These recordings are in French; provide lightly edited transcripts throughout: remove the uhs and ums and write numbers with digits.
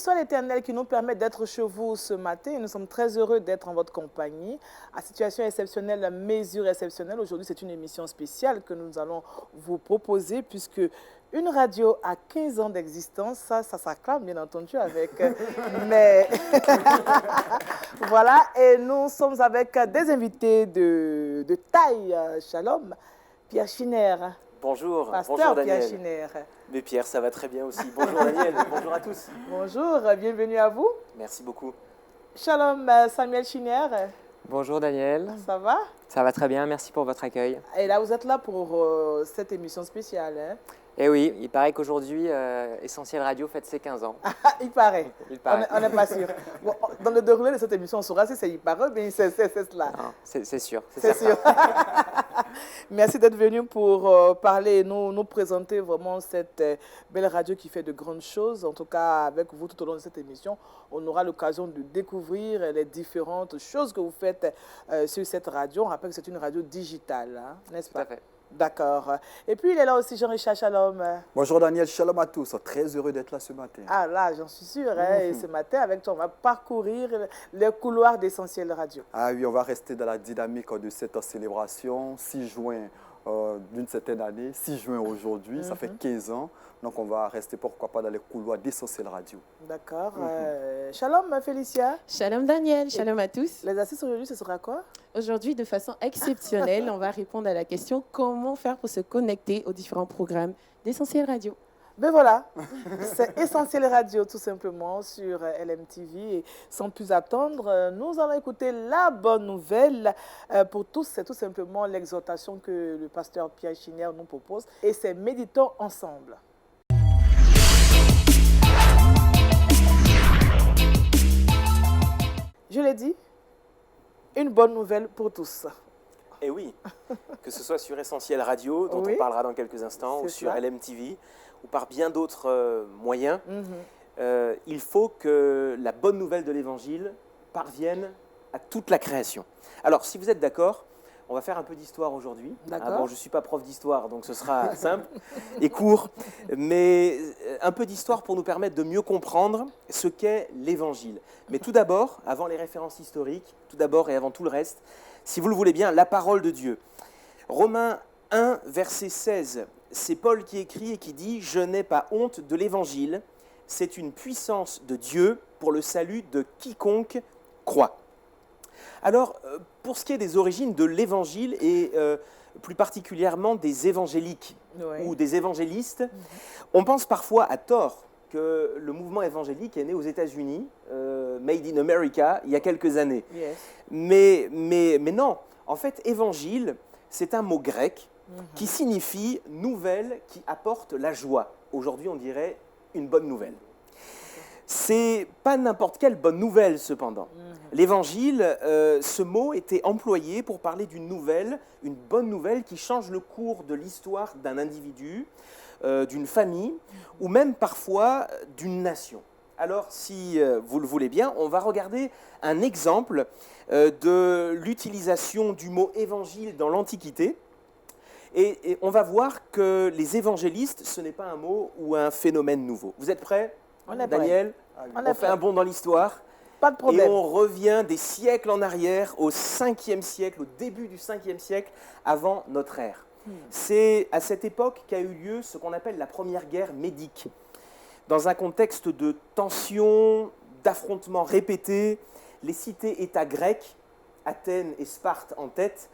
soit l'Éternel qui nous permet d'être chez vous ce matin. Nous sommes très heureux d'être en votre compagnie. À situation exceptionnelle, à mesure exceptionnelle. Aujourd'hui, c'est une émission spéciale que nous allons vous proposer puisque une radio à 15 ans d'existence, ça s'acclame bien entendu avec... mais voilà, et nous sommes avec des invités de taille. Shalom, Pierre Chiner. Bonjour, Pasteur bonjour Daniel. Pierre Chiner. Mais Pierre, ça va très bien aussi. Bonjour Daniel, bonjour à tous. Bonjour, bienvenue à vous. Merci beaucoup. Shalom, Samuel Chiner. Bonjour Daniel. Ça va? Ça va très bien, merci pour votre accueil. Et là, vous êtes là pour cette émission spéciale. Hein? Et oui, il paraît qu'aujourd'hui, Essentiel Radio fête ses 15 ans. Il paraît. Il paraît. On n'est pas sûr. Bon, dans le déroulé de cette émission, on saura si c'est il paraît, mais c'est cela. Non, c'est sûr. C'est sûr. Merci d'être venu pour parler et nous présenter vraiment cette belle radio qui fait de grandes choses. En tout cas, avec vous tout au long de cette émission, on aura l'occasion de découvrir les différentes choses que vous faites sur cette radio. On rappelle que c'est une radio digitale, hein, n'est-ce pas? Tout à fait. D'accord. Et puis, il est là aussi, Jean-Richard Shalom. Bonjour Daniel, shalom à tous. Très heureux d'être là ce matin. Ah là, j'en suis sûre. Hein, et ce matin, avec toi, on va parcourir les couloirs d'Essentiel Radio. Ah oui, on va rester dans la dynamique de cette célébration. 6 juin d'une certaine année, 6 juin aujourd'hui, ça fait 15 ans. Donc on va rester pourquoi pas dans les couloirs d'Essentiel Radio. D'accord. Shalom, Félicia. Shalom Daniel, shalom à tous. Les assises aujourd'hui, ce sera quoi? Aujourd'hui, de façon exceptionnelle, on va répondre à la question comment faire pour se connecter aux différents programmes d'Essentiel Radio. Ben voilà, c'est Essentiel Radio tout simplement sur LMTV. Et sans plus attendre, nous allons écouter la bonne nouvelle pour tous. C'est tout simplement l'exhortation que le pasteur Pierre Chiner nous propose. Et c'est Méditons ensemble. Je l'ai dit, une bonne nouvelle pour tous. Et oui, que ce soit sur Essentiel Radio, dont Oui. on parlera dans quelques instants, ou sur cela. LMTV, ou par bien d'autres moyens, il faut que la bonne nouvelle de l'Évangile parvienne à toute la création. Alors, si vous êtes d'accord, on va faire un peu d'histoire aujourd'hui. D'accord. Bon, je ne suis pas prof d'histoire, donc ce sera simple et court, mais un peu d'histoire pour nous permettre de mieux comprendre ce qu'est l'Évangile. Mais tout d'abord, avant les références historiques, tout d'abord et avant tout le reste, si vous le voulez bien, la parole de Dieu. Romains 1, verset 16, c'est Paul qui écrit et qui dit « Je n'ai pas honte de l'Évangile, c'est une puissance de Dieu pour le salut de quiconque croit. » Alors, pour ce qui est des origines de l'Évangile et plus particulièrement des évangéliques ou des évangélistes, on pense parfois à tort que le mouvement évangélique est né aux États-Unis, made in America, il y a quelques années. Yes. Mais non, en fait, évangile, c'est un mot grec qui signifie nouvelle qui apporte la joie. Aujourd'hui, on dirait une bonne nouvelle. C'est pas n'importe quelle bonne nouvelle, cependant. L'évangile, ce mot était employé pour parler d'une nouvelle, une bonne nouvelle qui change le cours de l'histoire d'un individu, d'une famille, ou même parfois d'une nation. Alors, si vous le voulez bien, on va regarder un exemple de l'utilisation du mot évangile dans l'Antiquité. Et on va voir que les évangélistes, ce n'est pas un mot ou un phénomène nouveau. Vous êtes prêts, On est Daniel? On fait un bond dans l'histoire. Pas de problème. Et on revient des siècles en arrière, au 5e siècle, au début du 5e siècle, avant notre ère. C'est à cette époque qu'a eu lieu ce qu'on appelle la première guerre médique. Dans un contexte de tensions, d'affrontements répétés, les cités-États grecs, Athènes et Sparte en tête,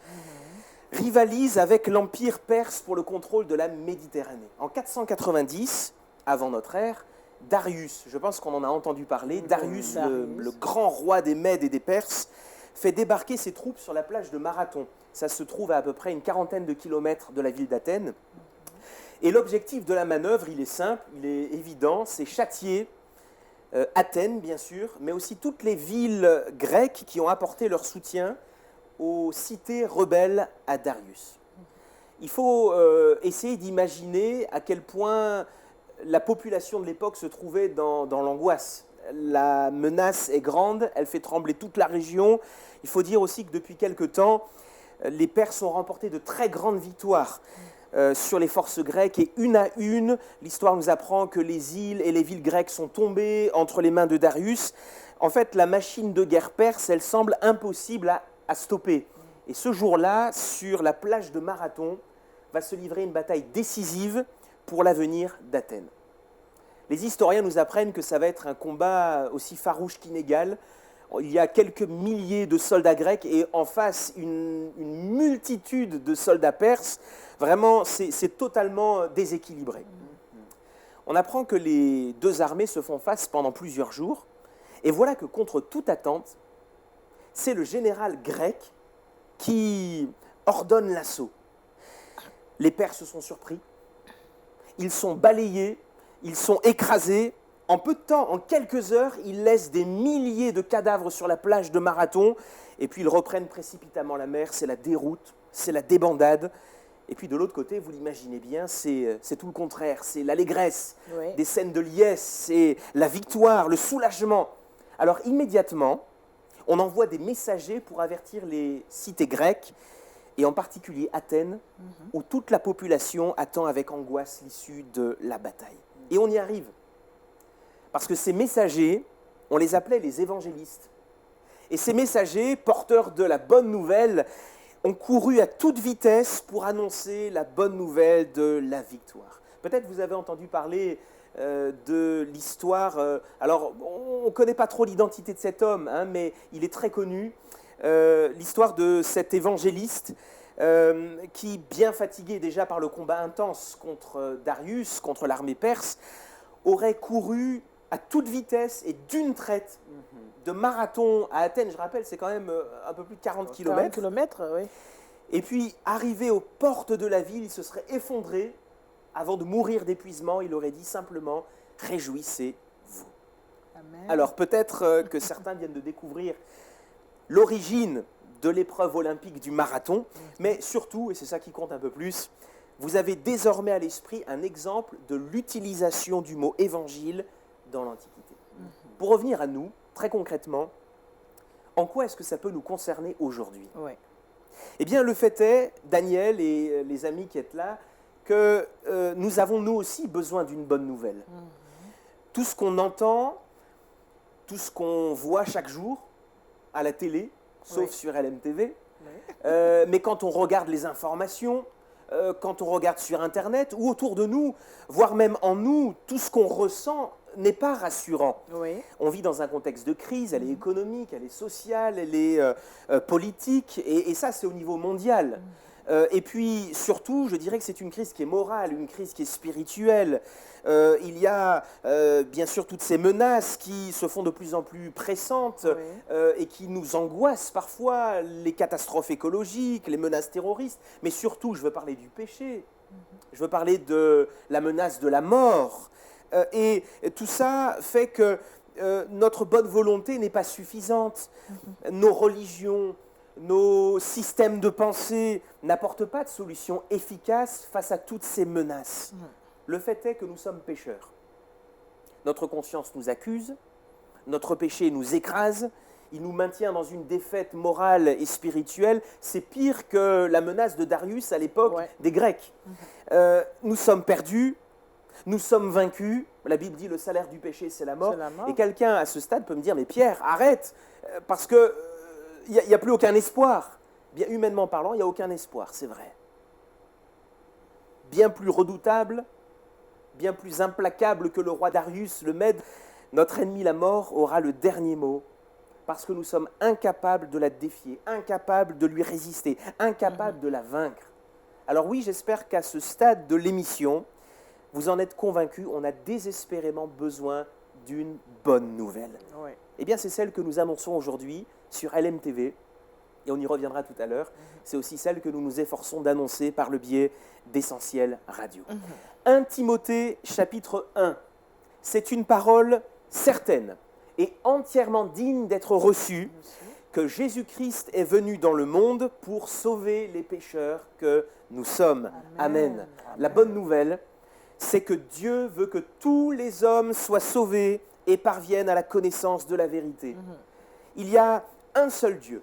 rivalisent avec l'Empire perse pour le contrôle de la Méditerranée. En 490, avant notre ère, Darius, je pense qu'on en a entendu parler, Darius, le grand roi des Mèdes et des Perses, fait débarquer ses troupes sur la plage de Marathon. Ça se trouve à peu près une quarantaine de kilomètres de la ville d'Athènes. Et l'objectif de la manœuvre, il est simple, il est évident, c'est châtier Athènes, bien sûr, mais aussi toutes les villes grecques qui ont apporté leur soutien aux cités rebelles à Darius. Il faut essayer d'imaginer à quel point la population de l'époque se trouvait dans l'angoisse. La menace est grande, elle fait trembler toute la région. Il faut dire aussi que depuis quelque temps, les Perses ont remporté de très grandes victoires. sur les forces grecques et une à une, l'histoire nous apprend que les îles et les villes grecques sont tombées entre les mains de Darius. En fait, la machine de guerre perse, elle semble impossible à stopper. Et ce jour-là, sur la plage de Marathon, va se livrer une bataille décisive pour l'avenir d'Athènes. Les historiens nous apprennent que ça va être un combat aussi farouche qu'inégal. Il y a quelques milliers de soldats grecs et en face, une multitude de soldats perses. Vraiment, c'est totalement déséquilibré. On apprend que les deux armées se font face pendant plusieurs jours. Et voilà que, contre toute attente, c'est le général grec qui ordonne l'assaut. Les Perses sont surpris, ils sont balayés, ils sont écrasés. En peu de temps, en quelques heures, ils laissent des milliers de cadavres sur la plage de Marathon, et puis ils reprennent précipitamment la mer. C'est la déroute, c'est la débandade. Et puis de l'autre côté, vous l'imaginez bien, c'est tout le contraire, c'est l'allégresse, Oui. des scènes de liesse, c'est la victoire, le soulagement. Alors immédiatement, on envoie des messagers pour avertir les cités grecques, et en particulier Athènes, où toute la population attend avec angoisse l'issue de la bataille. Et on y arrive. Parce que ces messagers, on les appelait les évangélistes. Et ces messagers, porteurs de la bonne nouvelle, ont couru à toute vitesse pour annoncer la bonne nouvelle de la victoire. Peut-être vous avez entendu parler de l'histoire. Alors, on ne connaît pas trop l'identité de cet homme, hein, mais il est très connu. L'histoire de cet évangéliste qui, bien fatigué déjà par le combat intense contre Darius, contre l'armée perse, aurait couru à toute vitesse et d'une traite de Marathon à Athènes. Je rappelle, c'est quand même un peu plus de 40 km. 40 km, oui. Et puis, arrivé aux portes de la ville, il se serait effondré. Avant de mourir d'épuisement, il aurait dit simplement « Réjouissez-vous ». Amen. Alors, peut-être que certains viennent de découvrir l'origine de l'épreuve olympique du marathon, mais surtout, et c'est ça qui compte un peu plus, vous avez désormais à l'esprit un exemple de l'utilisation du mot « évangile » dans l'Antiquité. Pour revenir à nous, très concrètement, en quoi est-ce que ça peut nous concerner aujourd'hui ? Oui. Eh bien, le fait est, Daniel et les amis qui êtes là, que nous avons nous aussi besoin d'une bonne nouvelle. Tout ce qu'on entend, tout ce qu'on voit chaque jour à la télé, sauf sur LMTV, mais quand on regarde les informations, quand on regarde sur Internet ou autour de nous, voire même en nous, tout ce qu'on ressent n'est pas rassurant. Oui. On vit dans un contexte de crise, elle est économique, elle est sociale, elle est politique, et ça c'est au niveau mondial. Et puis surtout, je dirais que c'est une crise qui est morale, une crise qui est spirituelle. Il y a bien sûr toutes ces menaces qui se font de plus en plus pressantes et qui nous angoissent parfois, les catastrophes écologiques, les menaces terroristes, mais surtout je veux parler du péché, je veux parler de la menace de la mort. Et tout ça fait que notre bonne volonté n'est pas suffisante. Nos religions, nos systèmes de pensée n'apportent pas de solution efficace face à toutes ces menaces. Le fait est que nous sommes pécheurs. Notre conscience nous accuse, notre péché nous écrase, il nous maintient dans une défaite morale et spirituelle. C'est pire que la menace de Darius à l'époque des Grecs. Nous sommes perdus. Nous sommes vaincus. La Bible dit le salaire du péché, c'est la mort. Et quelqu'un à ce stade peut me dire, mais Pierre, arrête, parce qu'il n'y a plus aucun espoir. Bien humainement parlant, il n'y a aucun espoir, c'est vrai. Bien plus redoutable, bien plus implacable que le roi Darius, le Mède, notre ennemi, la mort, aura le dernier mot, parce que nous sommes incapables de la défier, incapables de lui résister, incapables de la vaincre. Alors oui, j'espère qu'à ce stade de l'émission, vous en êtes convaincus, on a désespérément besoin d'une bonne nouvelle. Oui. Eh bien, c'est celle que nous annonçons aujourd'hui sur LMTV, et on y reviendra tout à l'heure. C'est aussi celle que nous nous efforçons d'annoncer par le biais d'Essentiel Radio. 1 Timothée, chapitre 1. C'est une parole certaine et entièrement digne d'être reçue, que Jésus-Christ est venu dans le monde pour sauver les pécheurs que nous sommes. Amen. La bonne nouvelle, c'est que Dieu veut que tous les hommes soient sauvés et parviennent à la connaissance de la vérité. Il y a un seul Dieu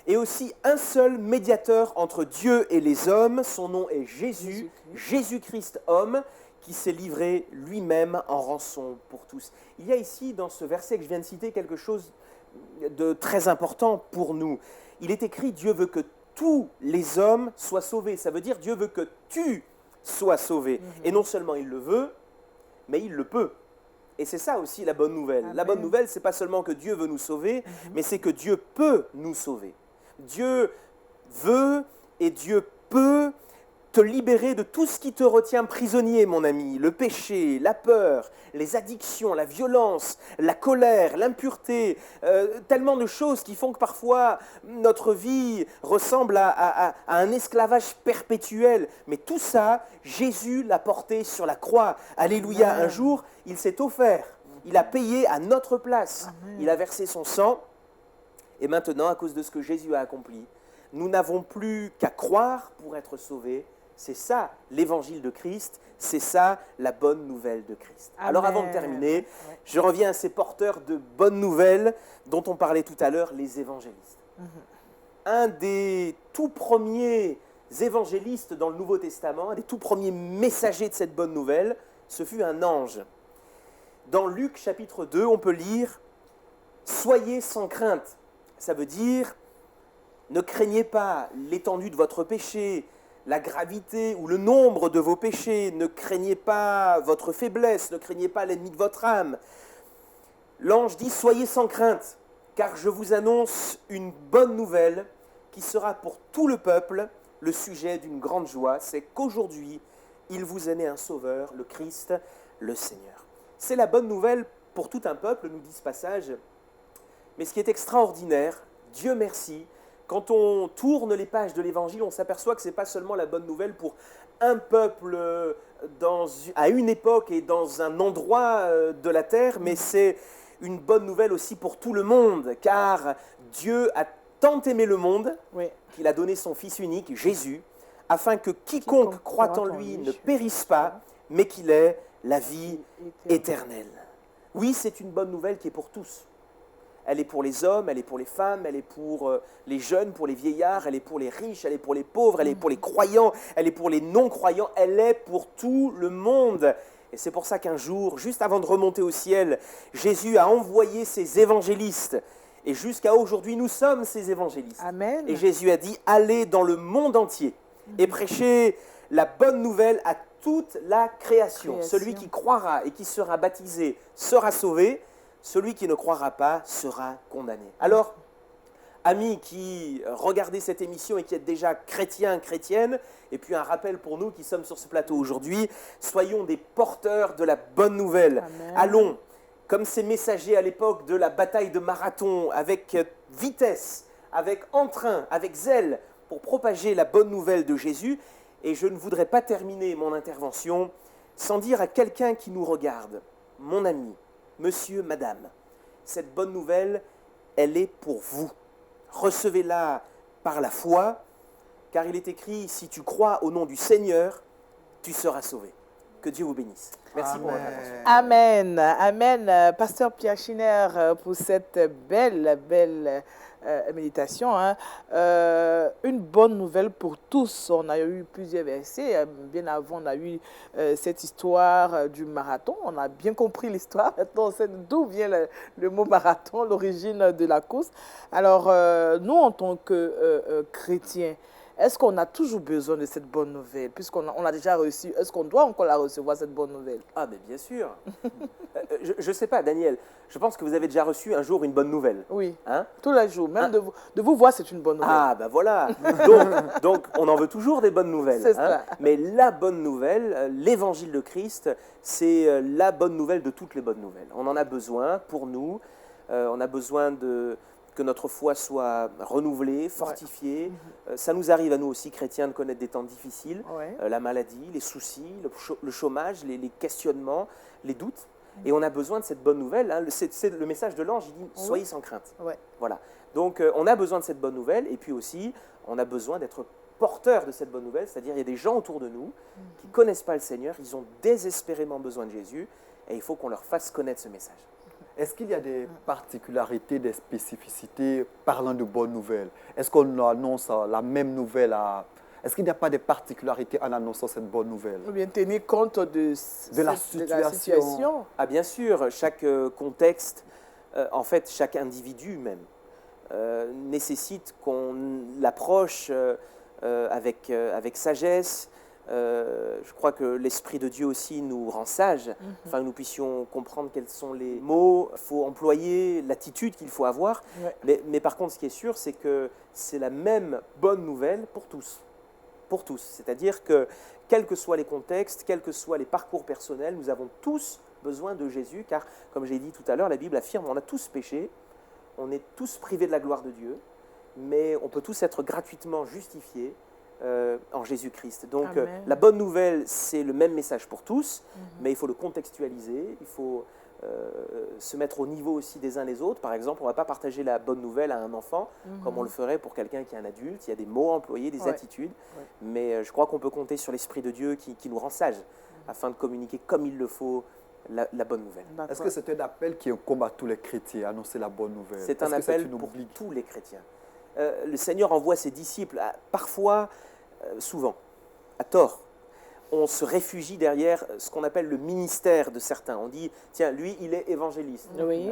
et aussi un seul médiateur entre Dieu et les hommes. Son nom est Jésus, Jésus-Christ homme, qui s'est livré lui-même en rançon pour tous. Il y a ici, dans ce verset que je viens de citer, quelque chose de très important pour nous. Il est écrit « Dieu veut que tous les hommes soient sauvés ». Ça veut dire « Dieu veut que tu sois sauvé ». Et non seulement il le veut, mais il le peut. Et c'est ça aussi la bonne nouvelle. Amen. La bonne nouvelle, c'est pas seulement que Dieu veut nous sauver, mais c'est que Dieu peut nous sauver. Dieu veut et Dieu peut te libérer de tout ce qui te retient prisonnier, mon ami. Le péché, la peur, les addictions, la violence, la colère, l'impureté, tellement de choses qui font que parfois notre vie ressemble à un esclavage perpétuel. Mais tout ça, Jésus l'a porté sur la croix. Alléluia. Un jour, il s'est offert. Il a payé à notre place. Il a versé son sang. Et maintenant, à cause de ce que Jésus a accompli, nous n'avons plus qu'à croire pour être sauvés. C'est ça l'évangile de Christ, c'est ça la bonne nouvelle de Christ. Amen. Alors avant de terminer, je reviens à ces porteurs de bonnes nouvelles dont on parlait tout à l'heure, les évangélistes. Un des tout premiers évangélistes dans le Nouveau Testament, un des tout premiers messagers de cette bonne nouvelle, ce fut un ange. Dans Luc chapitre 2, on peut lire « Soyez sans crainte ». Ça veut dire « Ne craignez pas l'étendue de votre péché », la gravité ou le nombre de vos péchés, ne craignez pas votre faiblesse, ne craignez pas l'ennemi de votre âme. L'ange dit « Soyez sans crainte, car je vous annonce une bonne nouvelle qui sera pour tout le peuple le sujet d'une grande joie, c'est qu'aujourd'hui, il vous est né un sauveur, le Christ, le Seigneur. » C'est la bonne nouvelle pour tout un peuple, nous dit ce passage. Mais ce qui est extraordinaire, Dieu merci, quand on tourne les pages de l'Évangile, on s'aperçoit que ce n'est pas seulement la bonne nouvelle pour un peuple à une époque et dans un endroit de la terre, mais c'est une bonne nouvelle aussi pour tout le monde, car Dieu a tant aimé le monde qu'il a donné son Fils unique, Jésus, afin que quiconque croit en lui ne périsse pas, mais qu'il ait la vie éternelle. Oui, c'est une bonne nouvelle qui est pour tous. Elle est pour les hommes, elle est pour les femmes, elle est pour les jeunes, pour les vieillards, elle est pour les riches, elle est pour les pauvres, elle est pour les croyants, elle est pour les non-croyants, elle est pour tout le monde. Et c'est pour ça qu'un jour, juste avant de remonter au ciel, Jésus a envoyé ses évangélistes. Et jusqu'à aujourd'hui, nous sommes ces évangélistes. Amen. Et Jésus a dit, allez dans le monde entier et prêchez la bonne nouvelle à toute la création. Celui qui croira et qui sera baptisé sera sauvé. Celui qui ne croira pas sera condamné. Alors, amis qui regardez cette émission et qui êtes déjà chrétiens, chrétiennes, et puis un rappel pour nous qui sommes sur ce plateau aujourd'hui, soyons des porteurs de la bonne nouvelle. Amen. Allons, comme ces messagers à l'époque de la bataille de Marathon, avec vitesse, avec entrain, avec zèle, pour propager la bonne nouvelle de Jésus. Et je ne voudrais pas terminer mon intervention sans dire à quelqu'un qui nous regarde, mon ami, monsieur, madame, cette bonne nouvelle, elle est pour vous. Recevez-la par la foi, car il est écrit, si tu crois au nom du Seigneur, tu seras sauvé. Que Dieu vous bénisse. Merci pour votre attention. Amen. Amen. Pasteur Pierre Schinner, pour cette belle méditation. Une bonne nouvelle pour tous. On a eu plusieurs versets. Bien avant, on a eu cette histoire du marathon. On a bien compris l'histoire. Maintenant, on sait d'où vient le mot marathon, l'origine de la course. Alors, nous, en tant que chrétiens, est-ce qu'on a toujours besoin de cette bonne nouvelle? Puisqu'on l'a déjà reçue, est-ce qu'on doit encore la recevoir, cette bonne nouvelle? Ah, mais bien sûr. Je ne sais pas, Daniel, je pense que vous avez déjà reçu un jour une bonne nouvelle. Oui, hein? tous les jours. Même de vous voir, c'est une bonne nouvelle. Ah, ben voilà. Donc, on en veut toujours des bonnes nouvelles. C'est ça. Mais la bonne nouvelle, l'évangile de Christ, c'est la bonne nouvelle de toutes les bonnes nouvelles. On en a besoin pour nous. On a besoin que notre foi soit renouvelée, fortifiée. Ça nous arrive à nous aussi, chrétiens, de connaître des temps difficiles, la maladie, les soucis, le chômage, les questionnements, les doutes. Et on a besoin de cette bonne nouvelle. Hein. C'est le message de l'ange, il dit « Soyez sans crainte ». Voilà. Donc, on a besoin de cette bonne nouvelle. Et puis aussi, on a besoin d'être porteurs de cette bonne nouvelle. C'est-à-dire, il y a des gens autour de nous qui ne connaissent pas le Seigneur. Ils ont désespérément besoin de Jésus. Et il faut qu'on leur fasse connaître ce message. Est-ce qu'il y a des particularités, des spécificités parlant de bonnes nouvelles? Est-ce qu'on annonce la même nouvelle à... Est-ce qu'il n'y a pas de particularités en annonçant cette bonne nouvelle? Ou bien tenir compte de la situation. Ah bien sûr, chaque contexte, en fait chaque individu même, nécessite qu'on l'approche avec sagesse. Je crois que l'Esprit de Dieu aussi nous rend sages, afin que nous puissions comprendre quels sont les mots qu'il faut employer, l'attitude qu'il faut avoir. Ouais. Mais par contre, ce qui est sûr, c'est que c'est la même bonne nouvelle pour tous. Pour tous. C'est-à-dire que, quels que soient les contextes, quels que soient les parcours personnels, nous avons tous besoin de Jésus, car, comme j'ai dit tout à l'heure, la Bible affirme on a tous péché, on est tous privés de la gloire de Dieu, mais on peut tous être gratuitement justifiés en Jésus-Christ. Donc la bonne nouvelle, c'est le même message pour tous, mais il faut le contextualiser, il faut se mettre au niveau aussi des uns les autres. Par exemple, on ne va pas partager la bonne nouvelle à un enfant comme on le ferait pour quelqu'un qui est un adulte. Il y a des mots employés, des attitudes, mais je crois qu'on peut compter sur l'Esprit de Dieu qui nous rend sages afin de communiquer comme il le faut la bonne nouvelle. Est-ce que c'est un appel qui incombe à tous les chrétiens, annoncer la bonne nouvelle? C'est un appel pour tous les chrétiens. Le Seigneur envoie ses disciples, parfois, souvent, à tort. On se réfugie derrière ce qu'on appelle le ministère de certains. On dit, tiens, lui, il est évangéliste. Oui.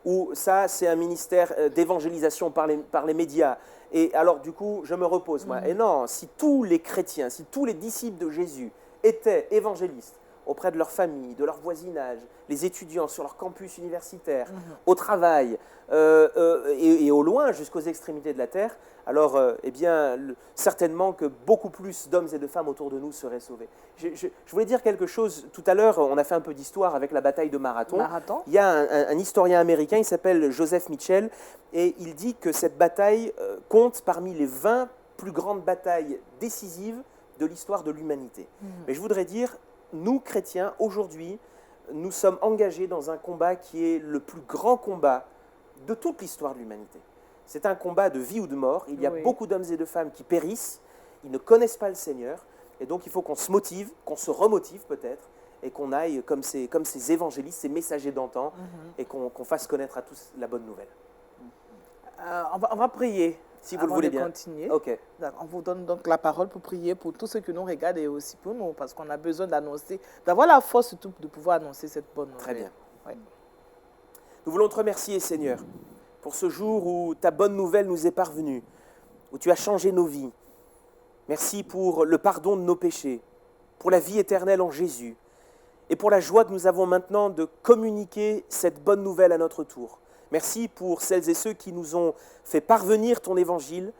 Ou ça, c'est un ministère d'évangélisation par les médias. Et alors, du coup, je me repose, moi. Et non, si tous les chrétiens, si tous les disciples de Jésus étaient évangélistes, auprès de leur famille, de leur voisinage, les étudiants sur leur campus universitaire, au travail et au loin jusqu'aux extrémités de la terre, alors eh bien, certainement que beaucoup plus d'hommes et de femmes autour de nous seraient sauvés. Je voulais dire quelque chose. Tout à l'heure, on a fait un peu d'histoire avec la bataille de Marathon. Il y a un historien américain, il s'appelle Joseph Mitchell, et il dit que cette bataille compte parmi les 20 plus grandes batailles décisives de l'histoire de l'humanité. Mais je voudrais dire, nous, chrétiens, aujourd'hui, nous sommes engagés dans un combat qui est le plus grand combat de toute l'histoire de l'humanité. C'est un combat de vie ou de mort. Il y a beaucoup d'hommes et de femmes qui périssent, ils ne connaissent pas le Seigneur, et donc il faut qu'on se motive, qu'on se remotive peut-être, et qu'on aille comme ces évangélistes, ces messagers d'antan, et qu'on fasse connaître à tous la bonne nouvelle. On va prier. Si vous le voulez bien. Continuer. Ok. On vous donne donc la parole pour prier pour tous ceux qui nous regardent et aussi pour nous, parce qu'on a besoin d'annoncer, d'avoir la force surtout de pouvoir annoncer cette bonne nouvelle. Très bien. Ouais. Nous voulons te remercier, Seigneur, pour ce jour où ta bonne nouvelle nous est parvenue, où tu as changé nos vies. Merci pour le pardon de nos péchés, pour la vie éternelle en Jésus, et pour la joie que nous avons maintenant de communiquer cette bonne nouvelle à notre tour. Merci pour celles et ceux qui nous ont fait parvenir ton évangile.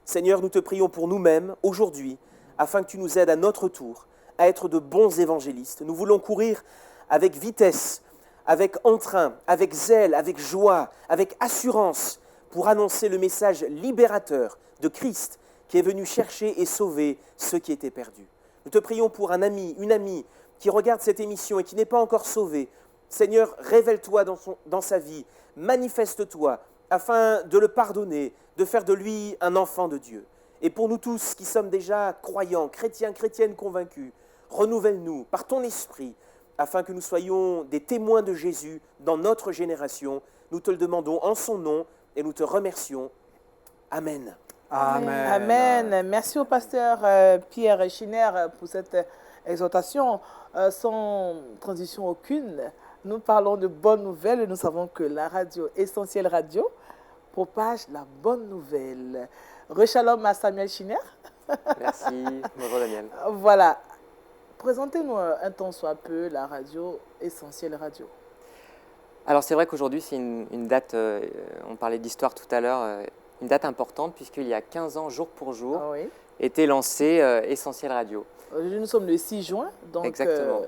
Seigneur, nous te prions pour nous-mêmes aujourd'hui, afin que tu nous aides à notre tour à être de bons évangélistes. Nous voulons courir avec vitesse, avec entrain, avec zèle, avec joie, avec assurance, pour annoncer le message libérateur de Christ qui est venu chercher et sauver ceux qui étaient perdus. Nous te prions pour un ami, une amie qui regarde cette émission et qui n'est pas encore sauvé. Seigneur, révèle-toi dans sa vie, manifeste-toi afin de le pardonner, de faire de lui un enfant de Dieu. Et pour nous tous qui sommes déjà croyants, chrétiens, chrétiennes convaincus, renouvelle-nous par ton esprit afin que nous soyons des témoins de Jésus dans notre génération. Nous te le demandons en son nom et nous te remercions. Amen. Amen. Amen. Merci au pasteur Pierre Schinner pour cette exhortation sans transition aucune. Nous parlons de bonnes nouvelles et nous savons que la radio, Essentiel Radio, propage la bonne nouvelle. Rechalom à Samuel Schinner. Merci. Bonjour Daniel. Voilà. Présentez-nous un temps soit peu la radio, Essentiel Radio. Alors c'est vrai qu'aujourd'hui c'est une date, on parlait d'histoire tout à l'heure, une date importante puisqu'il y a 15 ans, jour pour jour, était lancé Essentiel Radio. Nous sommes le 6 juin, donc exactement.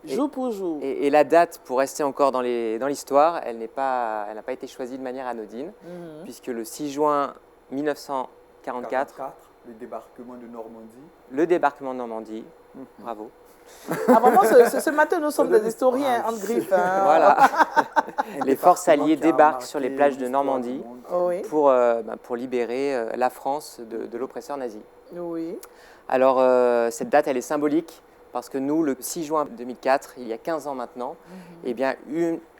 Jour pour jour. Et la date, pour rester encore dans l'histoire, elle n'a pas été choisie de manière anodine, puisque le 6 juin 1944, le débarquement de Normandie. Le débarquement de Normandie, bravo. Ah, vraiment, ce matin, nous sommes des historiens en griffe. Hein. Voilà. Les forces alliées débarquent sur les plages de Normandie pour libérer la France de l'oppresseur nazi. Oui. Alors, cette date, elle est symbolique parce que nous, le 6 juin 2004, il y a 15 ans maintenant, eh bien,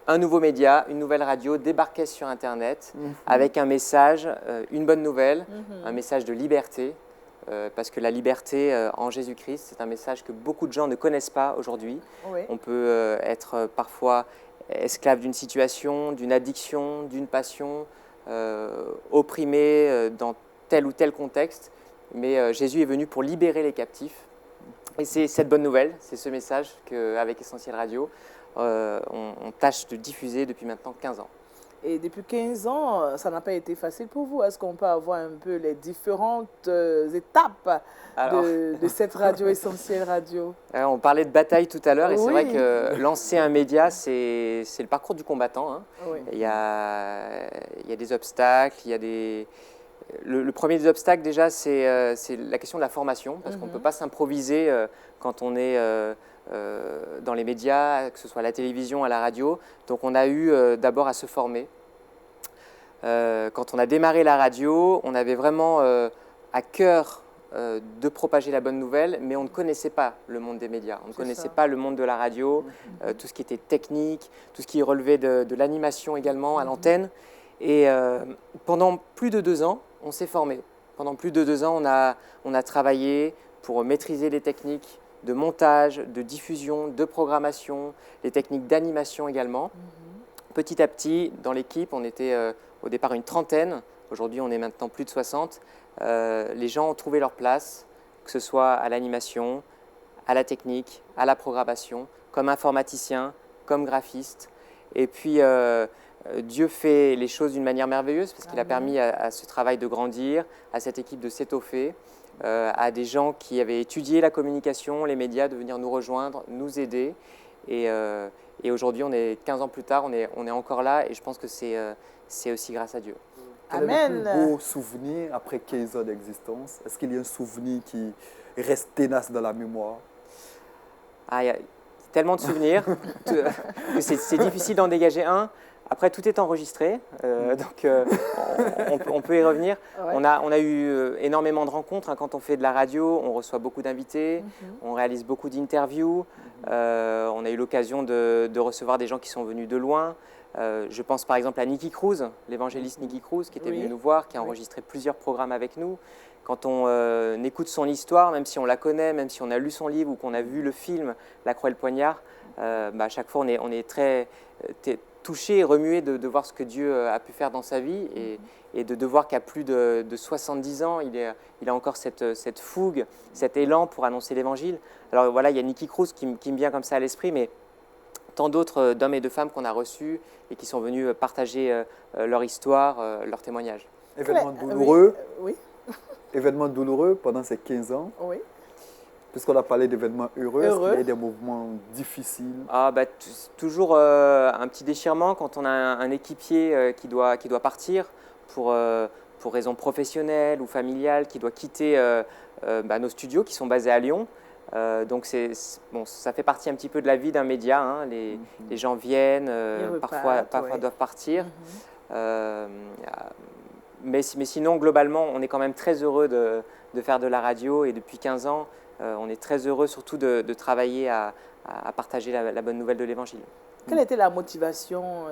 un nouveau média, une nouvelle radio débarquait sur Internet avec un message, une bonne nouvelle, un message de liberté, parce que la liberté en Jésus-Christ, c'est un message que beaucoup de gens ne connaissent pas aujourd'hui. Oui. On peut être parfois esclave d'une situation, d'une addiction, d'une passion, opprimé dans tel ou tel contexte, mais Jésus est venu pour libérer les captifs. Et c'est cette bonne nouvelle, c'est ce message qu'avec Essentiel Radio, on tâche de diffuser depuis maintenant 15 ans. Et depuis 15 ans, ça n'a pas été facile pour vous. Est-ce qu'on peut avoir un peu les différentes étapes de cette radio Essentiel Radio? On parlait de bataille tout à l'heure et c'est vrai que lancer un média, c'est le parcours du combattant. Hein. Oui. Il y a des obstacles, il y a des... Le premier des obstacles déjà, c'est la question de la formation, parce qu'on ne peut pas s'improviser quand on est dans les médias, que ce soit à la télévision, à la radio. Donc on a eu d'abord à se former. Quand on a démarré la radio, on avait vraiment à cœur de propager la bonne nouvelle, mais on ne connaissait pas le monde des médias, on ne connaissait pas le monde de la radio, tout ce qui était technique, tout ce qui relevait de l'animation également à l'antenne. Et pendant plus de 2 ans, on s'est formé. Pendant plus de 2 ans, on a travaillé pour maîtriser les techniques de montage, de diffusion, de programmation, les techniques d'animation également. Petit à petit, dans l'équipe, on était au départ une trentaine. Aujourd'hui, on est maintenant plus de 60. Les gens ont trouvé leur place, que ce soit à l'animation, à la technique, à la programmation, comme informaticien, comme graphiste. Et puis, Dieu fait les choses d'une manière merveilleuse parce qu'il a permis à ce travail de grandir, à cette équipe de s'étoffer, à des gens qui avaient étudié la communication, les médias, de venir nous rejoindre, nous aider. Et aujourd'hui, 15 ans plus tard, on est encore là et je pense que c'est aussi grâce à Dieu. Quel est le plus beau souvenir après 15 ans d'existence? Est-ce qu'il y a un souvenir qui reste ténace dans la mémoire? Il y a tellement de souvenirs que c'est difficile d'en dégager un. Après, tout est enregistré, donc on peut y revenir. Ouais. On a eu énormément de rencontres. Hein. Quand on fait de la radio, on reçoit beaucoup d'invités, on réalise beaucoup d'interviews. On a eu l'occasion de recevoir des gens qui sont venus de loin. Je pense par exemple à Nicky Cruz, l'évangéliste Nicky Cruz, qui était venu nous voir, qui a enregistré plusieurs programmes avec nous. Quand on écoute son histoire, même si on la connaît, même si on a lu son livre ou qu'on a vu le film La Croix et le Poignard, à chaque fois on est très touché et remué de voir ce que Dieu a pu faire dans sa vie et de voir qu'à plus de 70 ans, il a encore cette fougue, cet élan pour annoncer l'Évangile. Alors voilà, il y a Nicky Cruz qui me vient comme ça à l'esprit, mais tant d'autres d'hommes et de femmes qu'on a reçus et qui sont venus partager leur histoire, leur témoignage. Événement douloureux, oui. Événement douloureux pendant ces 15 ans. Oui. Puisqu'on a parlé d'événements heureux, est-ce qu'il y a des mouvements difficiles? Toujours un petit déchirement quand on a un équipier qui doit partir pour raisons professionnelles ou familiales, qui doit quitter nos studios qui sont basés à Lyon. Donc ça fait partie un petit peu de la vie d'un média. Hein. Les gens viennent, parfois doivent partir. Mais sinon, globalement, on est quand même très heureux de faire de la radio et depuis 15 ans, on est très heureux surtout de travailler à partager la bonne nouvelle de l'Évangile. Quelle était la motivation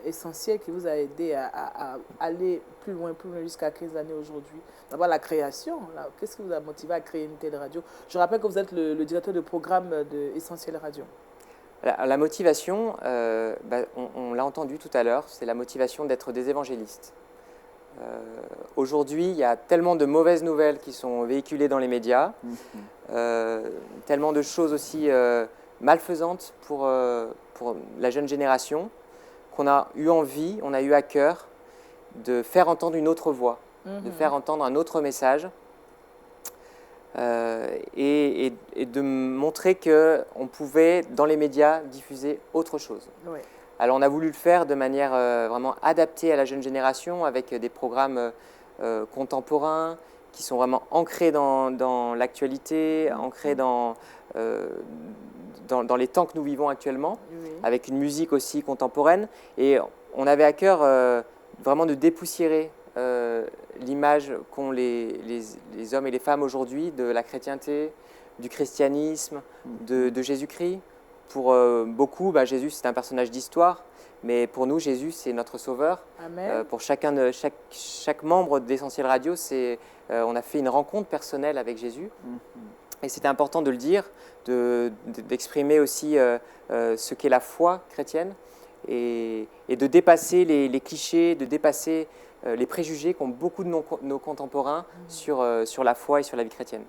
essentielle qui vous a aidé à aller plus loin jusqu'à 15 années aujourd'hui? D'abord la création, qu'est-ce qui vous a motivé à créer une telle radio? Je rappelle que vous êtes le directeur de programme de Essentiel Radio. La motivation, on l'a entendu tout à l'heure, c'est la motivation d'être des évangélistes. Aujourd'hui, il y a tellement de mauvaises nouvelles qui sont véhiculées dans les médias, tellement de choses aussi malfaisantes pour la jeune génération, qu'on a eu envie, on a eu à cœur de faire entendre une autre voix, de faire entendre un autre message et de montrer qu'on pouvait, dans les médias, diffuser autre chose. Oui. Alors on a voulu le faire de manière vraiment adaptée à la jeune génération avec des programmes contemporains qui sont vraiment ancrés dans l'actualité, ancrés dans les temps que nous vivons actuellement, avec une musique aussi contemporaine. Et on avait à cœur vraiment de dépoussiérer l'image qu'ont les hommes et les femmes aujourd'hui de la chrétienté, du christianisme, de Jésus-Christ. Pour beaucoup, Jésus, c'est un personnage d'histoire, mais pour nous, Jésus, c'est notre sauveur. Amen. Pour chaque membre d'Essentiel Radio, on a fait une rencontre personnelle avec Jésus. Et c'était important de le dire, d'exprimer aussi ce qu'est la foi chrétienne et de dépasser les clichés, de dépasser les préjugés qu'ont beaucoup de nos contemporains sur la foi et sur la vie chrétienne.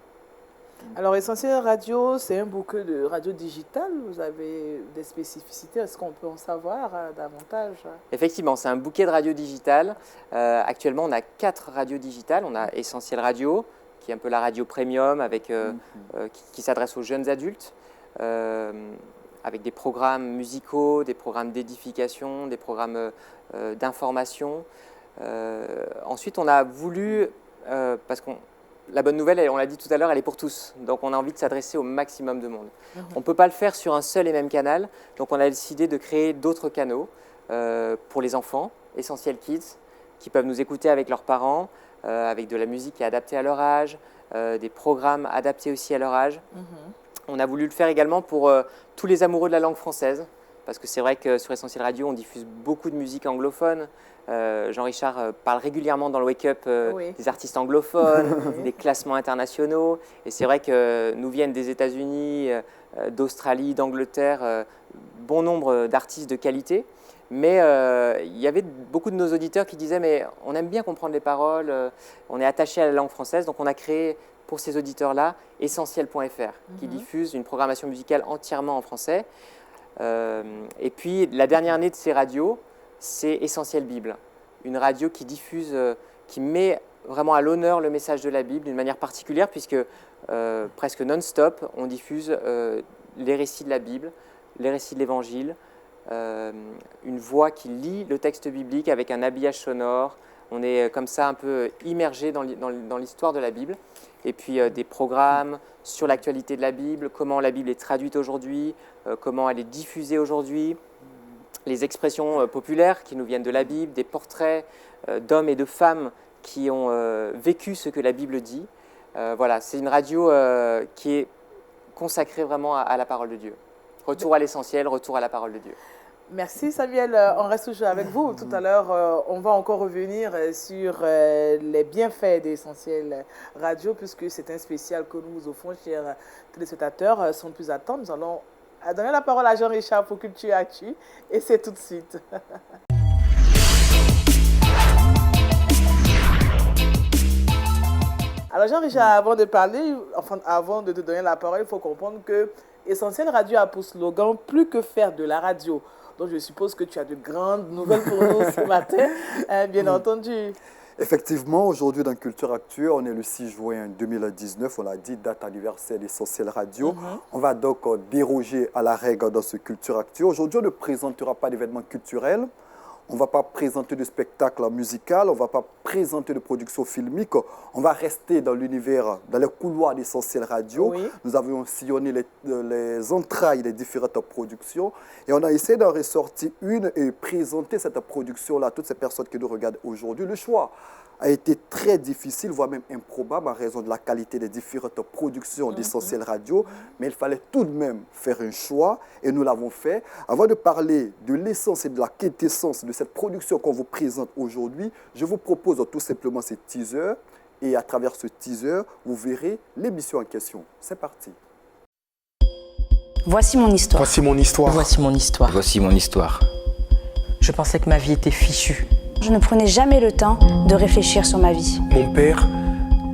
Alors, Essentiel Radio, c'est un bouquet de radio digitale. Vous avez des spécificités. Est-ce qu'on peut en savoir davantage? Effectivement, c'est un bouquet de radio digitale. Actuellement, on a 4 radios digitales. On a Essentiel Radio, qui est un peu la radio premium, qui s'adresse aux jeunes adultes, avec des programmes musicaux, des programmes d'édification, des programmes d'information. Ensuite, on a voulu, parce que la bonne nouvelle, on l'a dit tout à l'heure, elle est pour tous. Donc, on a envie de s'adresser au maximum de monde. On ne peut pas le faire sur un seul et même canal. Donc, on a décidé de créer d'autres canaux pour les enfants, Essentiel Kids, qui peuvent nous écouter avec leurs parents, avec de la musique qui est adaptée à leur âge, des programmes adaptés aussi à leur âge. On a voulu le faire également pour tous les amoureux de la langue française, parce que c'est vrai que sur Essentiel Radio, on diffuse beaucoup de musique anglophone. Jean-Richard parle régulièrement dans le Wake Up des artistes anglophones, des classements internationaux. Et c'est vrai que nous viennent des États-Unis, d'Australie, d'Angleterre, bon nombre d'artistes de qualité. Mais il y avait beaucoup de nos auditeurs qui disaient « mais on aime bien comprendre les paroles, on est attaché à la langue française ». Donc on a créé pour ces auditeurs-là Essentiel.fr qui diffuse une programmation musicale entièrement en français. Et puis la dernière année de ces radios, c'est Essentiel Bible, une radio qui diffuse, qui met vraiment à l'honneur le message de la Bible d'une manière particulière puisque presque non-stop, on diffuse les récits de la Bible, les récits de l'Évangile, une voix qui lit le texte biblique avec un habillage sonore. On est comme ça un peu immergé dans l'histoire de la Bible. Et puis des programmes sur l'actualité de la Bible, comment la Bible est traduite aujourd'hui, comment elle est diffusée aujourd'hui, les expressions populaires qui nous viennent de la Bible, des portraits d'hommes et de femmes qui ont vécu ce que la Bible dit. Voilà, c'est une radio qui est consacrée vraiment à la parole de Dieu. Retour à l'essentiel, retour à la parole de Dieu. Merci Samuel, on reste toujours avec vous. Tout à l'heure, on va encore revenir sur les bienfaits d'Essentiel Radio puisque c'est un spécial que nous vous offrons, chers téléspectateurs. Sans plus attendre, nous allons donner la parole à Jean-Richard pour Culture Actu et c'est tout de suite. Alors Jean-Richard, avant de parler, avant de te donner la parole, il faut comprendre que Essentiel Radio a pour slogan « Plus que faire de la radio ». Donc je suppose que tu as de grandes nouvelles pour nous ce matin, bien entendu. Effectivement, aujourd'hui dans Culture Actu, on est le 6 juin 2019, on l'a dit, date anniversaire d'Essentiel Radio. On va donc déroger à la règle dans ce Culture Actu. Aujourd'hui, on ne présentera pas d'événements culturels. On ne va pas présenter de spectacle musical, on ne va pas présenter de production filmique. On va rester dans l'univers, dans les couloirs d'Essentiel Radio. Oui. Nous avons sillonné les entrailles des différentes productions et on a essayé d'en ressortir une et présenter cette production-là à toutes ces personnes qui nous regardent aujourd'hui. Le choix a été très difficile, voire même improbable en raison de la qualité des différentes productions d'Essentiel Radio, mais il fallait tout de même faire un choix et nous l'avons fait. Avant de parler de l'essence et de la quintessence de cette production qu'on vous présente aujourd'hui, je vous propose tout simplement ce teaser et à travers ce teaser, vous verrez l'émission en question. C'est parti. Voici mon histoire. Voici mon histoire. Voici mon histoire. Voici mon histoire. Je pensais que ma vie était fichue. Je ne prenais jamais le temps de réfléchir sur ma vie. Mon père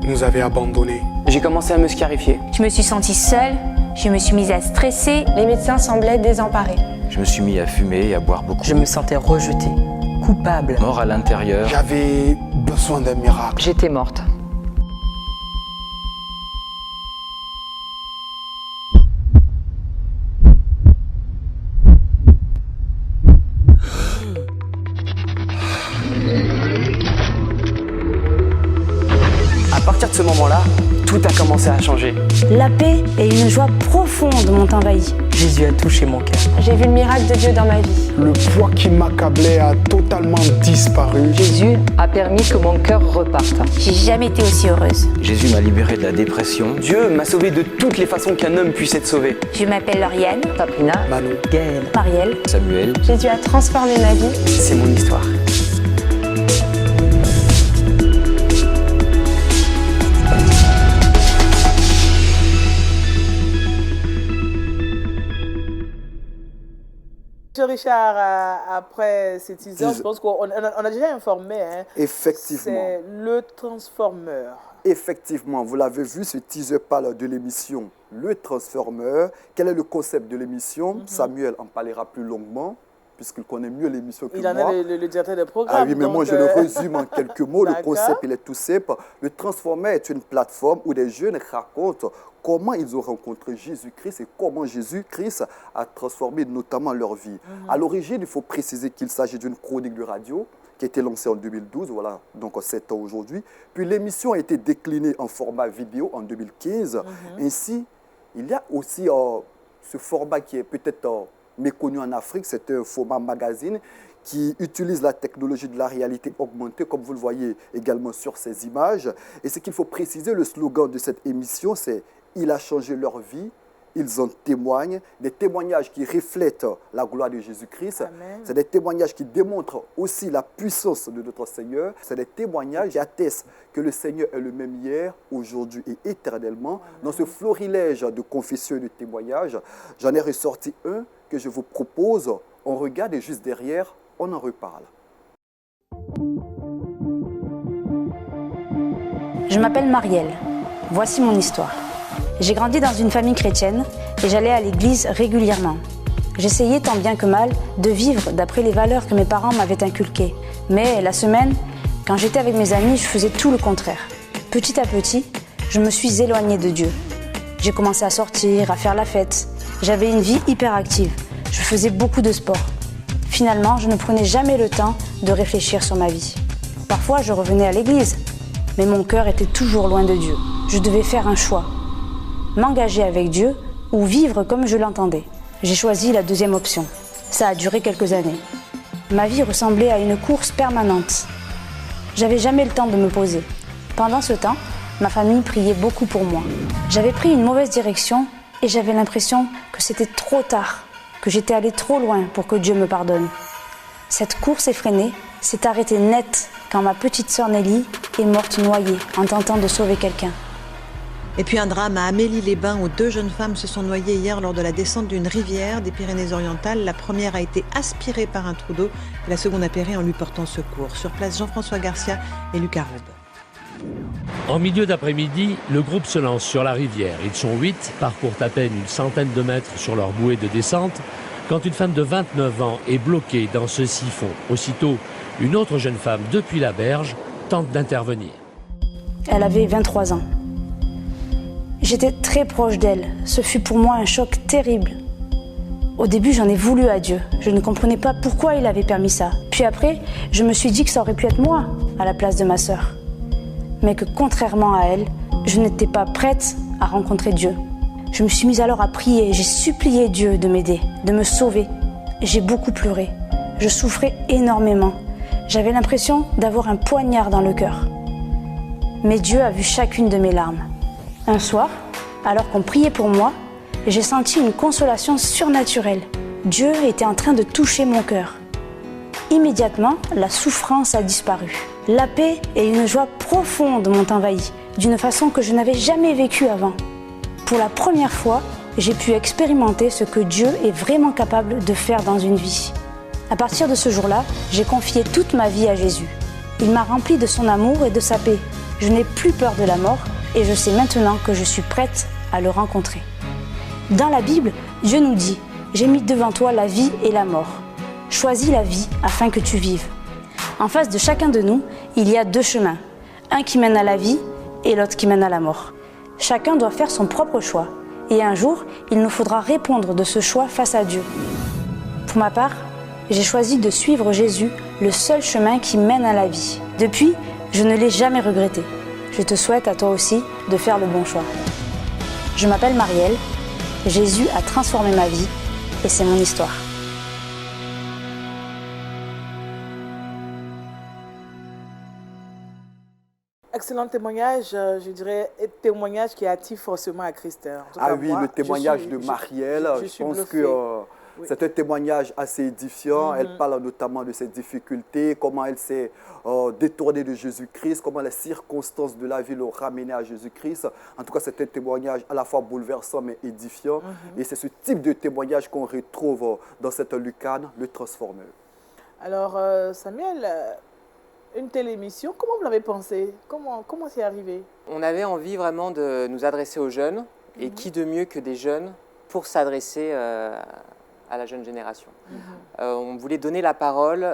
nous avait abandonnés. J'ai commencé à me scarifier. Je me suis sentie seule, je me suis mise à stresser. Les médecins semblaient désemparés. Je me suis mis à fumer et à boire beaucoup. Je me sentais rejetée, coupable. Mort à l'intérieur. J'avais besoin d'un miracle. J'étais morte. À partir de ce moment-là, tout a commencé à changer. La paix et une joie profonde m'ont envahi. Jésus a touché mon cœur. J'ai vu le miracle de Dieu dans ma vie. Le poids qui m'accablait a totalement disparu. Jésus a permis que mon cœur reparte. J'ai jamais été aussi heureuse. Jésus m'a libéré de la dépression. Dieu m'a sauvé de toutes les façons qu'un homme puisse être sauvé. Je m'appelle Lauriane, Sabrina, Manon, Gaël, Marielle. Samuel. Jésus a transformé ma vie. C'est mon histoire. Monsieur Richard, après ces teasers, je pense qu'on a déjà informé. Hein, Effectivement. C'est le transformeur. Effectivement, vous l'avez vu, ce teaser parle de l'émission Le Transformeur. Quel est le concept de l'émission? Samuel en parlera plus longuement, puisqu'il connaît mieux l'émission que moi. Il en est le directeur de programme. Ah oui, mais moi je le résume en quelques mots. Le concept, il est tout simple. Le Transformeur est une plateforme où des jeunes racontent comment ils ont rencontré Jésus-Christ et comment Jésus-Christ a transformé notamment leur vie. À l'origine, il faut préciser qu'il s'agit d'une chronique de radio qui a été lancée en 2012, voilà, donc 7 ans aujourd'hui. Puis l'émission a été déclinée en format vidéo en 2015. Ainsi, il y a aussi ce format qui est peut-être méconnu en Afrique, c'est un format magazine qui utilise la technologie de la réalité augmentée, comme vous le voyez également sur ces images. Et ce qu'il faut préciser, le slogan de cette émission, c'est « Il a changé leur vie ». Ils en témoignent, des témoignages qui reflètent la gloire de Jésus-Christ. C'est des témoignages qui démontrent aussi la puissance de notre Seigneur. C'est des témoignages qui attestent que le Seigneur est le même hier, aujourd'hui et éternellement. Dans ce florilège de confessions et de témoignages, j'en ai ressorti un que je vous propose. On regarde et juste derrière, on en reparle. Je m'appelle Marielle. Voici mon histoire. J'ai grandi dans une famille chrétienne et j'allais à l'église régulièrement. J'essayais tant bien que mal de vivre d'après les valeurs que mes parents m'avaient inculquées. Mais la semaine, quand j'étais avec mes amis, je faisais tout le contraire. Petit à petit, je me suis éloignée de Dieu. J'ai commencé à sortir, à faire la fête. J'avais une vie hyper active. Je faisais beaucoup de sport. Finalement, je ne prenais jamais le temps de réfléchir sur ma vie. Parfois, je revenais à l'église, mais mon cœur était toujours loin de Dieu. Je devais faire un choix. M'engager avec Dieu ou vivre comme je l'entendais. J'ai choisi la deuxième option. Ça a duré quelques années. Ma vie ressemblait à une course permanente. J'avais jamais le temps de me poser. Pendant ce temps, ma famille priait beaucoup pour moi. J'avais pris une mauvaise direction et j'avais l'impression que c'était trop tard, que j'étais allée trop loin pour que Dieu me pardonne. Cette course effrénée s'est arrêtée net quand ma petite sœur Nelly est morte noyée en tentant de sauver quelqu'un. Et puis un drame à Amélie-les-Bains où 2 jeunes femmes se sont noyées hier lors de la descente d'une rivière des Pyrénées-Orientales. La première a été aspirée par un trou d'eau et la seconde a péri en lui portant secours. Sur place, Jean-François Garcia et Lucas Roube. En milieu d'après-midi, le groupe se lance sur la rivière. Ils sont 8, parcourent à peine une centaine de mètres sur leur bouée de descente, quand une femme de 29 ans est bloquée dans ce siphon. Aussitôt, une autre jeune femme, depuis la berge, tente d'intervenir. Elle avait 23 ans. J'étais très proche d'elle. Ce fut pour moi un choc terrible. Au début, j'en ai voulu à Dieu. Je ne comprenais pas pourquoi il avait permis ça. Puis après, je me suis dit que ça aurait pu être moi, à la place de ma sœur. Mais que contrairement à elle, je n'étais pas prête à rencontrer Dieu. Je me suis mise alors à prier. J'ai supplié Dieu de m'aider, de me sauver. J'ai beaucoup pleuré. Je souffrais énormément. J'avais l'impression d'avoir un poignard dans le cœur. Mais Dieu a vu chacune de mes larmes. Un soir, alors qu'on priait pour moi, j'ai senti une consolation surnaturelle. Dieu était en train de toucher mon cœur. Immédiatement, la souffrance a disparu. La paix et une joie profonde m'ont envahi, d'une façon que je n'avais jamais vécue avant. Pour la première fois, j'ai pu expérimenter ce que Dieu est vraiment capable de faire dans une vie. À partir de ce jour-là, j'ai confié toute ma vie à Jésus. Il m'a rempli de son amour et de sa paix. Je n'ai plus peur de la mort et je sais maintenant que je suis prête à le rencontrer. Dans la Bible, Dieu nous dit « J'ai mis devant toi la vie et la mort. Choisis la vie afin que tu vives. » En face de chacun de nous, il y a 2 chemins. Un qui mène à la vie et l'autre qui mène à la mort. Chacun doit faire son propre choix. Et un jour, il nous faudra répondre de ce choix face à Dieu. Pour ma part, j'ai choisi de suivre Jésus, le seul chemin qui mène à la vie. Depuis, je ne l'ai jamais regretté. Je te souhaite à toi aussi de faire le bon choix. Je m'appelle Marielle Jésus a transformé ma vie et c'est mon histoire. Excellent témoignage, je dirais, témoignage qui attire forcément à Christ. Oui, le témoignage de Marielle, je pense que c'est un témoignage assez édifiant. Elle parle notamment de ses difficultés, comment elle s'est détournée de Jésus-Christ, comment les circonstances de la vie l'ont ramenée à Jésus-Christ. En tout cas, c'est un témoignage à la fois bouleversant mais édifiant. Et c'est ce type de témoignage qu'on retrouve dans cette lucane, le Transformeur. Alors, Samuel, une telle émission, comment vous l'avez pensé? Comment c'est arrivé? On avait envie vraiment de nous adresser aux jeunes, et qui de mieux que des jeunes pour s'adresser à la jeune génération. On voulait donner la parole,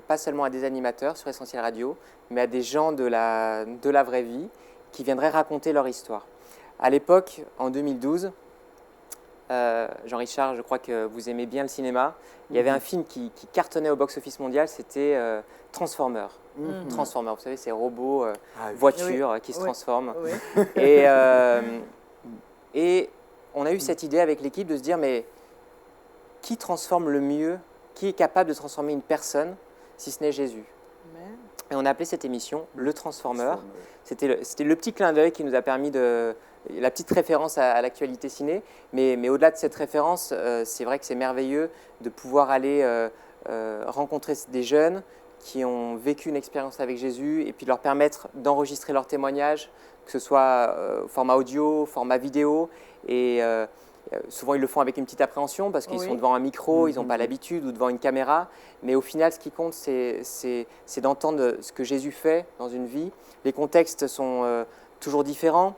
pas seulement à des animateurs sur Essentiel Radio, mais à des gens de la vraie vie qui viendraient raconter leur histoire. À l'époque, en 2012, Jean-Richard, je crois que vous aimez bien le cinéma, il y avait un film qui cartonnait au box-office mondial, c'était Transformers. Transformers, vous savez, ces robots, voitures qui se transforment. Et on a eu cette idée avec l'équipe de se dire, mais qui transforme le mieux? Qui est capable de transformer une personne si ce n'est Jésus? Et on a appelé cette émission Le Transformeur. C'était le petit clin d'œil qui nous a permis la petite référence à l'actualité ciné. Mais au-delà de cette référence, c'est vrai que c'est merveilleux de pouvoir aller rencontrer des jeunes qui ont vécu une expérience avec Jésus et puis leur permettre d'enregistrer leurs témoignages, que ce soit format audio, format vidéo. Et souvent, ils le font avec une petite appréhension parce qu'ils sont devant un micro, ils n'ont pas l'habitude, ou devant une caméra. Mais au final, ce qui compte, c'est d'entendre ce que Jésus fait dans une vie. Les contextes sont toujours différents.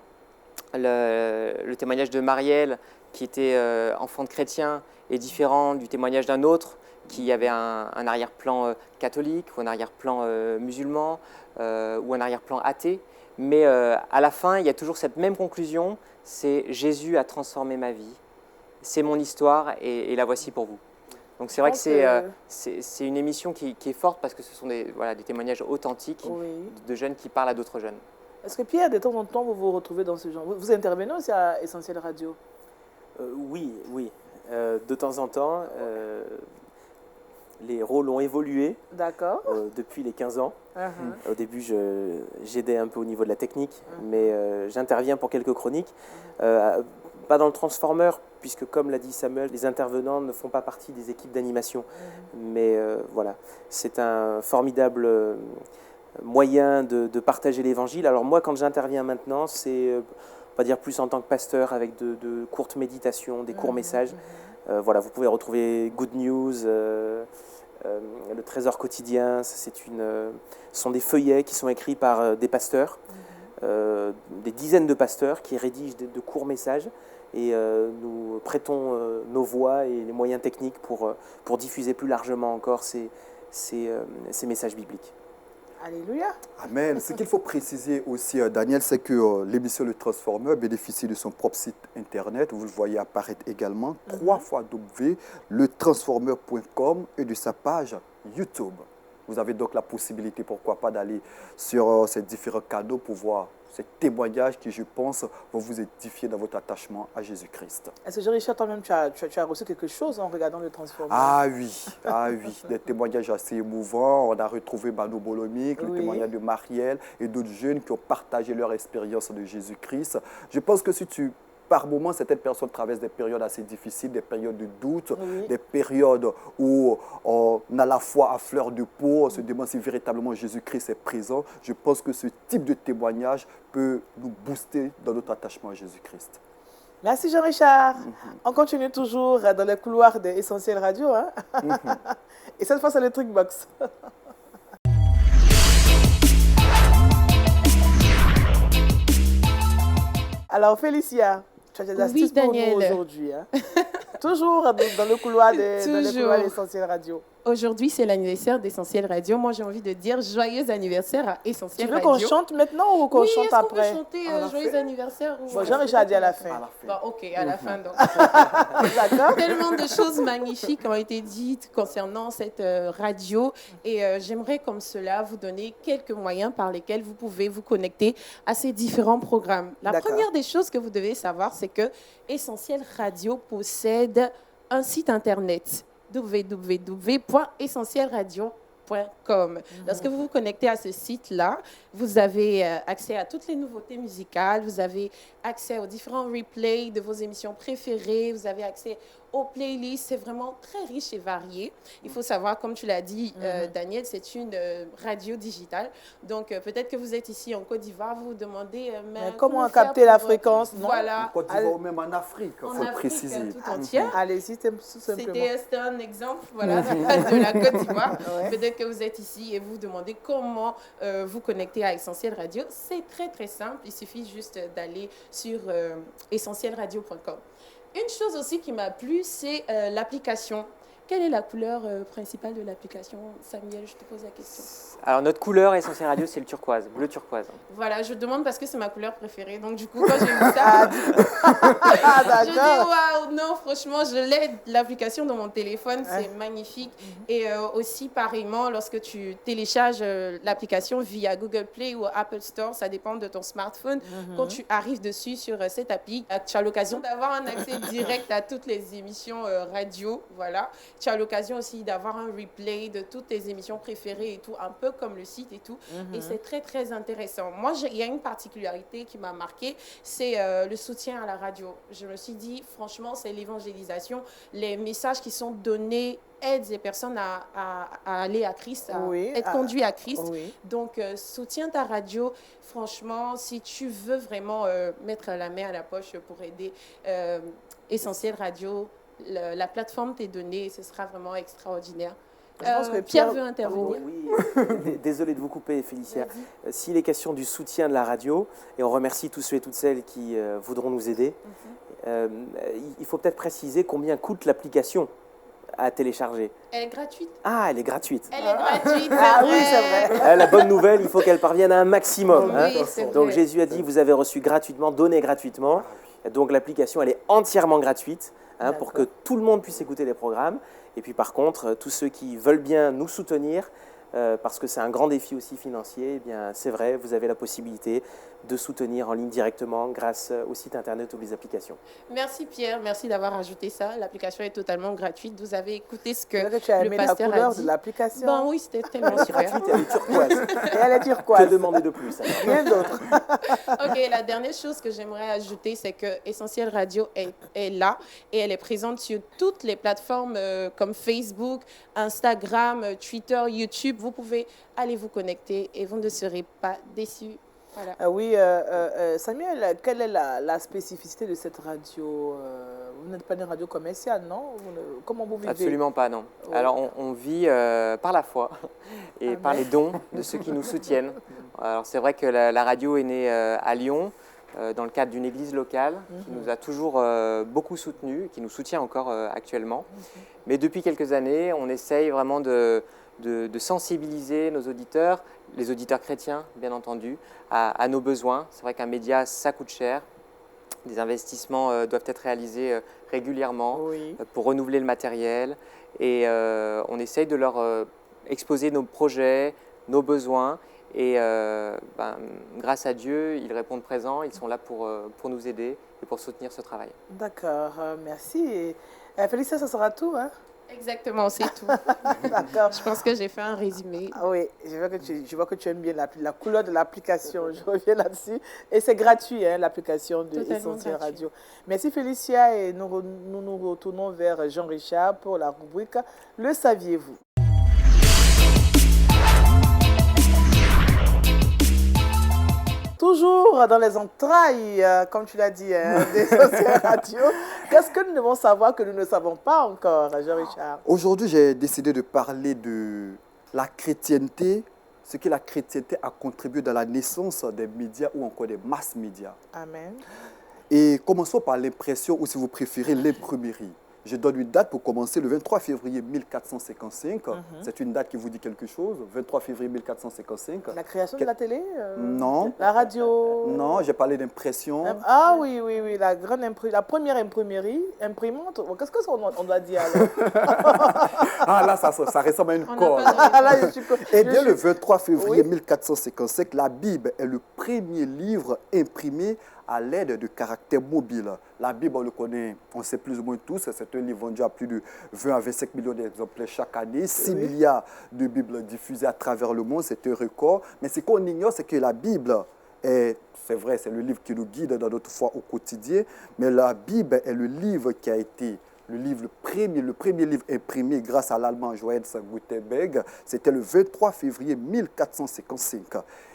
Le témoignage de Marielle, qui était enfant de chrétien, est différent du témoignage d'un autre qui avait un arrière-plan catholique ou un arrière-plan musulman ou un arrière-plan athée. Mais à la fin, il y a toujours cette même conclusion, c'est Jésus a transformé ma vie, c'est mon histoire et la voici pour vous. Donc c'est vrai que c'est une émission qui est forte parce que ce sont des témoignages authentiques de jeunes qui parlent à d'autres jeunes. Est-ce que Pierre, de temps en temps, vous vous retrouvez dans ce genre? Vous intervenez aussi à Essentiel Radio? Oui. De temps en temps. Les rôles ont évolué depuis les 15 ans. Au début, j'aidais un peu au niveau de la technique, mais j'interviens pour quelques chroniques. Pas dans le Transformer, puisque comme l'a dit Samuel, les intervenants ne font pas partie des équipes d'animation. Mais voilà, c'est un formidable moyen de partager l'Évangile. Alors moi, quand j'interviens maintenant, c'est, on va dire, plus en tant que pasteur, avec de courtes méditations, des courts messages. Voilà, vous pouvez retrouver Good News, le Trésor quotidien. Ce sont des feuillets qui sont écrits par des pasteurs, des dizaines de pasteurs qui rédigent de courts messages. Et nous prêtons nos voix et les moyens techniques pour diffuser plus largement encore ces messages bibliques. Alléluia. Amen. Ce qu'il faut préciser aussi, Daniel, c'est que l'émission Le Transformeur bénéficie de son propre site internet. Vous le voyez apparaître également, www.letransformeur.com et de sa page YouTube. Vous avez donc la possibilité, pourquoi pas, d'aller sur ces différents canaux pour voir ces témoignages qui, je pense, vont vous édifier dans votre attachement à Jésus-Christ. Est-ce que Jean-Richard, toi-même, tu as reçu quelque chose en regardant Le Transformeur? Ah oui, des témoignages assez émouvants. On a retrouvé Mano Bolomik, le témoignage de Marielle et d'autres jeunes qui ont partagé leur expérience de Jésus-Christ. Je pense que par moments, certaines personnes traversent des périodes assez difficiles, des périodes de doute, des périodes où on a la foi à fleur de peau, on se demande si véritablement Jésus-Christ est présent. Je pense que ce type de témoignage peut nous booster dans notre attachement à Jésus-Christ. Merci Jean-Richard. On continue toujours dans les couloirs de Essentiel Radio. Hein? Et cette fois, c'est le Trucbox. Alors, Félicia, tu as des astuces pour nous aujourd'hui. Hein? Toujours dans le couloir d'Essentiel Radio. Aujourd'hui, c'est l'anniversaire d'Essentiel Radio. Moi, j'ai envie de dire joyeux anniversaire à Essentiel Radio. Tu Radio. veux qu'on chante maintenant ou qu'on chante après? Oui, est-ce qu'on peut chanter joyeux anniversaire Bon, Jean-Richard a dit à la fin. Bon, ok, à la fin donc. D'accord. Tellement de choses magnifiques ont été dites concernant cette radio et j'aimerais comme cela vous donner quelques moyens par lesquels vous pouvez vous connecter à ces différents programmes. La première des choses que vous devez savoir, c'est que Essentiel Radio possède un site internet www.essentielradio.com. Lorsque vous vous connectez à ce site-là, vous avez accès à toutes les nouveautés musicales, vous avez accès aux différents replays de vos émissions préférées, vous avez accès aux playlists. C'est vraiment très riche et varié. Il faut savoir, comme tu l'as dit, Daniel, c'est une radio digitale. Donc, peut-être que vous êtes ici en Côte d'Ivoire, vous vous demandez mais comment capter la fréquence, non? Voilà. En Côte d'Ivoire ou même en Afrique, il faut le préciser. Tout entière. Allez-y, tout simplement. C'était un exemple voilà, de la Côte d'Ivoire. Peut-être que vous êtes ici et vous vous demandez comment vous connecter à Essentiel Radio. C'est très, très simple. Il suffit juste d'aller sur essentielradio.com. Une chose aussi qui m'a plu, c'est l'application. Quelle est la couleur principale de l'application? Samuel, je te pose la question. Alors, notre couleur Essentiel Radio, c'est le turquoise, bleu turquoise. Voilà, je demande parce que c'est ma couleur préférée. Donc, du coup, quand j'ai vu ça, je dis waouh, non, franchement, je l'ai, l'application dans mon téléphone, c'est magnifique. Et aussi, pareillement, lorsque tu télécharges l'application via Google Play ou Apple Store, ça dépend de ton smartphone. Quand tu arrives dessus sur cette appli, tu as l'occasion d'avoir un accès direct à toutes les émissions radio. Voilà. Tu as l'occasion aussi d'avoir un replay de toutes tes émissions préférées et tout, un peu comme le site et tout. Et c'est très, très intéressant. Moi, il y a une particularité qui m'a marquée, c'est le soutien à la radio. Je me suis dit, franchement, c'est l'évangélisation. Les messages qui sont donnés aident les personnes à aller à Christ, à être conduits à Christ. Donc, soutiens ta radio. Franchement, si tu veux vraiment mettre la main à la poche pour aider Essentiel Radio, la plateforme t'est donnée, ce sera vraiment extraordinaire. Je pense que Pierre veut intervenir. Oui, désolé de vous couper, Félicia. S'il est question du soutien de la radio, et on remercie tous ceux et toutes celles qui voudront nous aider, il faut peut-être préciser combien coûte l'application à télécharger. Elle est gratuite. Ah, elle est gratuite. Elle est gratuite, oui, c'est vrai. La bonne nouvelle, il faut qu'elle parvienne à un maximum. Oui, c'est vrai. Donc Jésus a dit, vous avez reçu gratuitement, donnez gratuitement. Donc l'application, elle est entièrement gratuite. Pour que tout le monde puisse écouter les programmes. Et puis par contre, tous ceux qui veulent bien nous soutenir, parce que c'est un grand défi aussi financier, eh bien c'est vrai, vous avez la possibilité de soutenir en ligne directement grâce au site internet ou les applications. Merci Pierre, merci d'avoir ajouté ça. L'application est totalement gratuite. Vous avez écouté ce que tu as le aimé pasteur la couleur a dit. de l'application. Bon, oui, c'était tellement super. Gratuite, elle est turquoise. Et elle est turquoise. Que demander de plus? Rien d'autre. Ok, la dernière chose que j'aimerais ajouter, c'est que Essentiel Radio est là et elle est présente sur toutes les plateformes comme Facebook, Instagram, Twitter, YouTube. Vous pouvez aller vous connecter et vous ne serez pas déçus. Voilà. Oui, Samuel, quelle est la spécificité de cette radio? Vous n'êtes pas une radio commerciale, non? Comment vous vivez? Absolument pas, non. Alors, on vit par la foi et par les dons de ceux qui nous soutiennent. Alors, c'est vrai que la radio est née à Lyon, dans le cadre d'une église locale qui nous a toujours beaucoup soutenus, qui nous soutient encore actuellement. Mais depuis quelques années, on essaye vraiment de sensibiliser nos auditeurs, les auditeurs chrétiens, bien entendu, à nos besoins. C'est vrai qu'un média, ça coûte cher. Des investissements doivent être réalisés régulièrement pour renouveler le matériel. Et on essaye de leur exposer nos projets, nos besoins. Et grâce à Dieu, ils répondent présents, ils sont là pour nous aider et pour soutenir ce travail. D'accord, merci. Et Félicia, ça sera tout, hein? Exactement, c'est tout. D'accord. Je pense que j'ai fait un résumé. Oui, je vois que tu aimes bien la couleur de l'application. Je reviens là-dessus. Et c'est gratuit, hein, l'application de Essentiel Radio. Merci Félicia et nous nous retournons vers Jean-Richard pour la rubrique « Le saviez-vous » Toujours dans les entrailles, comme tu l'as dit, d'Essentiel Radio. Qu'est-ce que nous devons savoir que nous ne savons pas encore, Jean-Richard? Aujourd'hui, j'ai décidé de parler de la chrétienté, ce que la chrétienté a contribué dans la naissance des médias ou encore des mass médias. Amen. Et commençons par l'impression, ou si vous préférez, l'imprimerie. Je donne une date pour commencer, le 23 février 1455. C'est une date qui vous dit quelque chose, 23 février 1455. La création de la télé Non. La radio Non, j'ai parlé d'impression. Ah oui, oui, oui, la première imprimerie, imprimante. Qu'est-ce qu'on doit dire alors? Ah là, ça ressemble à une corde. Et dès le 23 février 1455, la Bible est le premier livre imprimé à l'aide de caractères mobiles. La Bible, on le connaît, on sait plus ou moins tous, c'est un livre vendu à plus de 20 à 25 millions d'exemplaires chaque année, 6 milliards de Bibles diffusées à travers le monde, c'est un record. Mais ce qu'on ignore, c'est que la Bible c'est vrai, c'est le livre qui nous guide dans notre foi au quotidien, mais la Bible est le livre qui a été le premier livre imprimé grâce à l'allemand Johannes Gutenberg. C'était le 23 février 1455.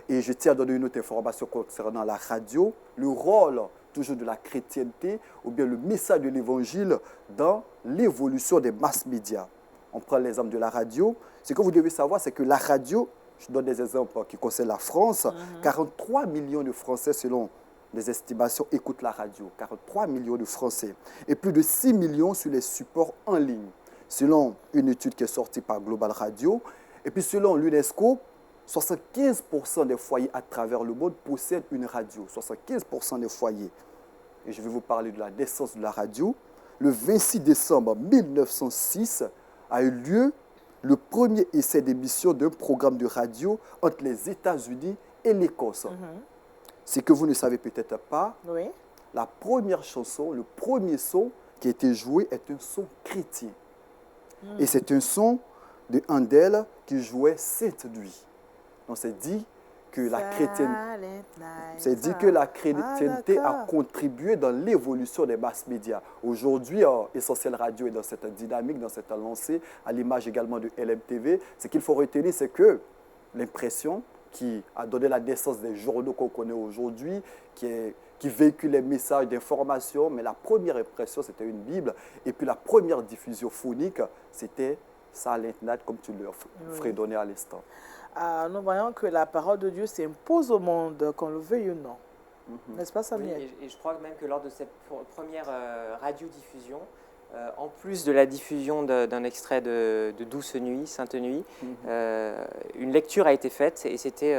Et je tiens à donner une autre information concernant la radio, le rôle toujours de la chrétienté ou bien le message de l'évangile dans l'évolution des masses médias. On prend l'exemple de la radio. Ce que vous devez savoir, c'est que la radio, je donne des exemples qui concernent la France, 43 millions de Français selon les estimations écoutent la radio, 43 millions de Français, et plus de 6 millions sur les supports en ligne, selon une étude qui est sortie par Global Radio. Et puis selon l'UNESCO, 75% des foyers à travers le monde possèdent une radio, 75% des foyers. Et je vais vous parler de la naissance de la radio. Le 26 décembre 1906 a eu lieu le premier essai d'émission d'un programme de radio entre les États-Unis et l'Écosse. Ce que vous ne savez peut-être pas, la première chanson, le premier son qui a été joué est un son chrétien. Et c'est un son de Handel qui jouait Sainte Nuit. Donc c'est dit que la chrétienté a contribué dans l'évolution des masses médias. Aujourd'hui, Essentiel Radio est dans cette dynamique, dans cette lancée, à l'image également de LMTV. Ce qu'il faut retenir, c'est que l'impression qui a donné la naissance des journaux qu'on connaît aujourd'hui, qui véhicule les messages d'information, mais la première impression, c'était une Bible. Et puis la première diffusion phonique, c'était Silent Night, comme tu le fredonnais à l'instant. Nous voyons que la parole de Dieu s'impose au monde, qu'on le veuille ou non. N'est-ce pas, Samuel? Oui, et je crois même que lors de cette première radiodiffusion, en plus de la diffusion d'un extrait de Douce Nuit, Sainte Nuit, une lecture a été faite et c'était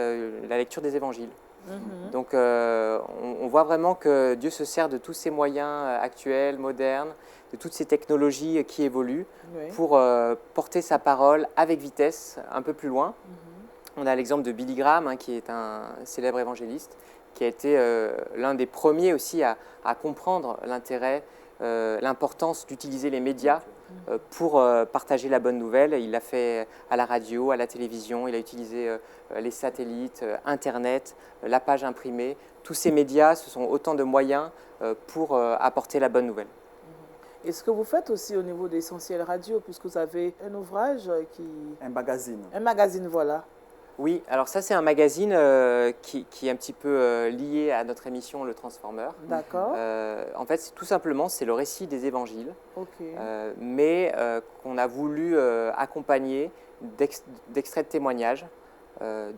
la lecture des évangiles. Donc on voit vraiment que Dieu se sert de tous ces moyens actuels, modernes, de toutes ces technologies qui évoluent pour porter sa parole avec vitesse un peu plus loin. On a l'exemple de Billy Graham, qui est un célèbre évangéliste, qui a été l'un des premiers aussi à comprendre l'intérêt, l'importance d'utiliser les médias pour partager la bonne nouvelle. Il l'a fait à la radio, à la télévision, il a utilisé les satellites, Internet, la page imprimée. Tous ces médias, ce sont autant de moyens pour apporter la bonne nouvelle. Et ce que vous faites aussi au niveau d'Essentiel Radio, puisque vous avez un ouvrage qui... Un magazine. Un magazine, voilà. Oui, alors ça c'est un magazine qui est un petit peu lié à notre émission Le Transformer. D'accord. En fait, tout simplement, c'est le récit des évangiles, mais qu'on a voulu accompagner d'extraits de témoignages.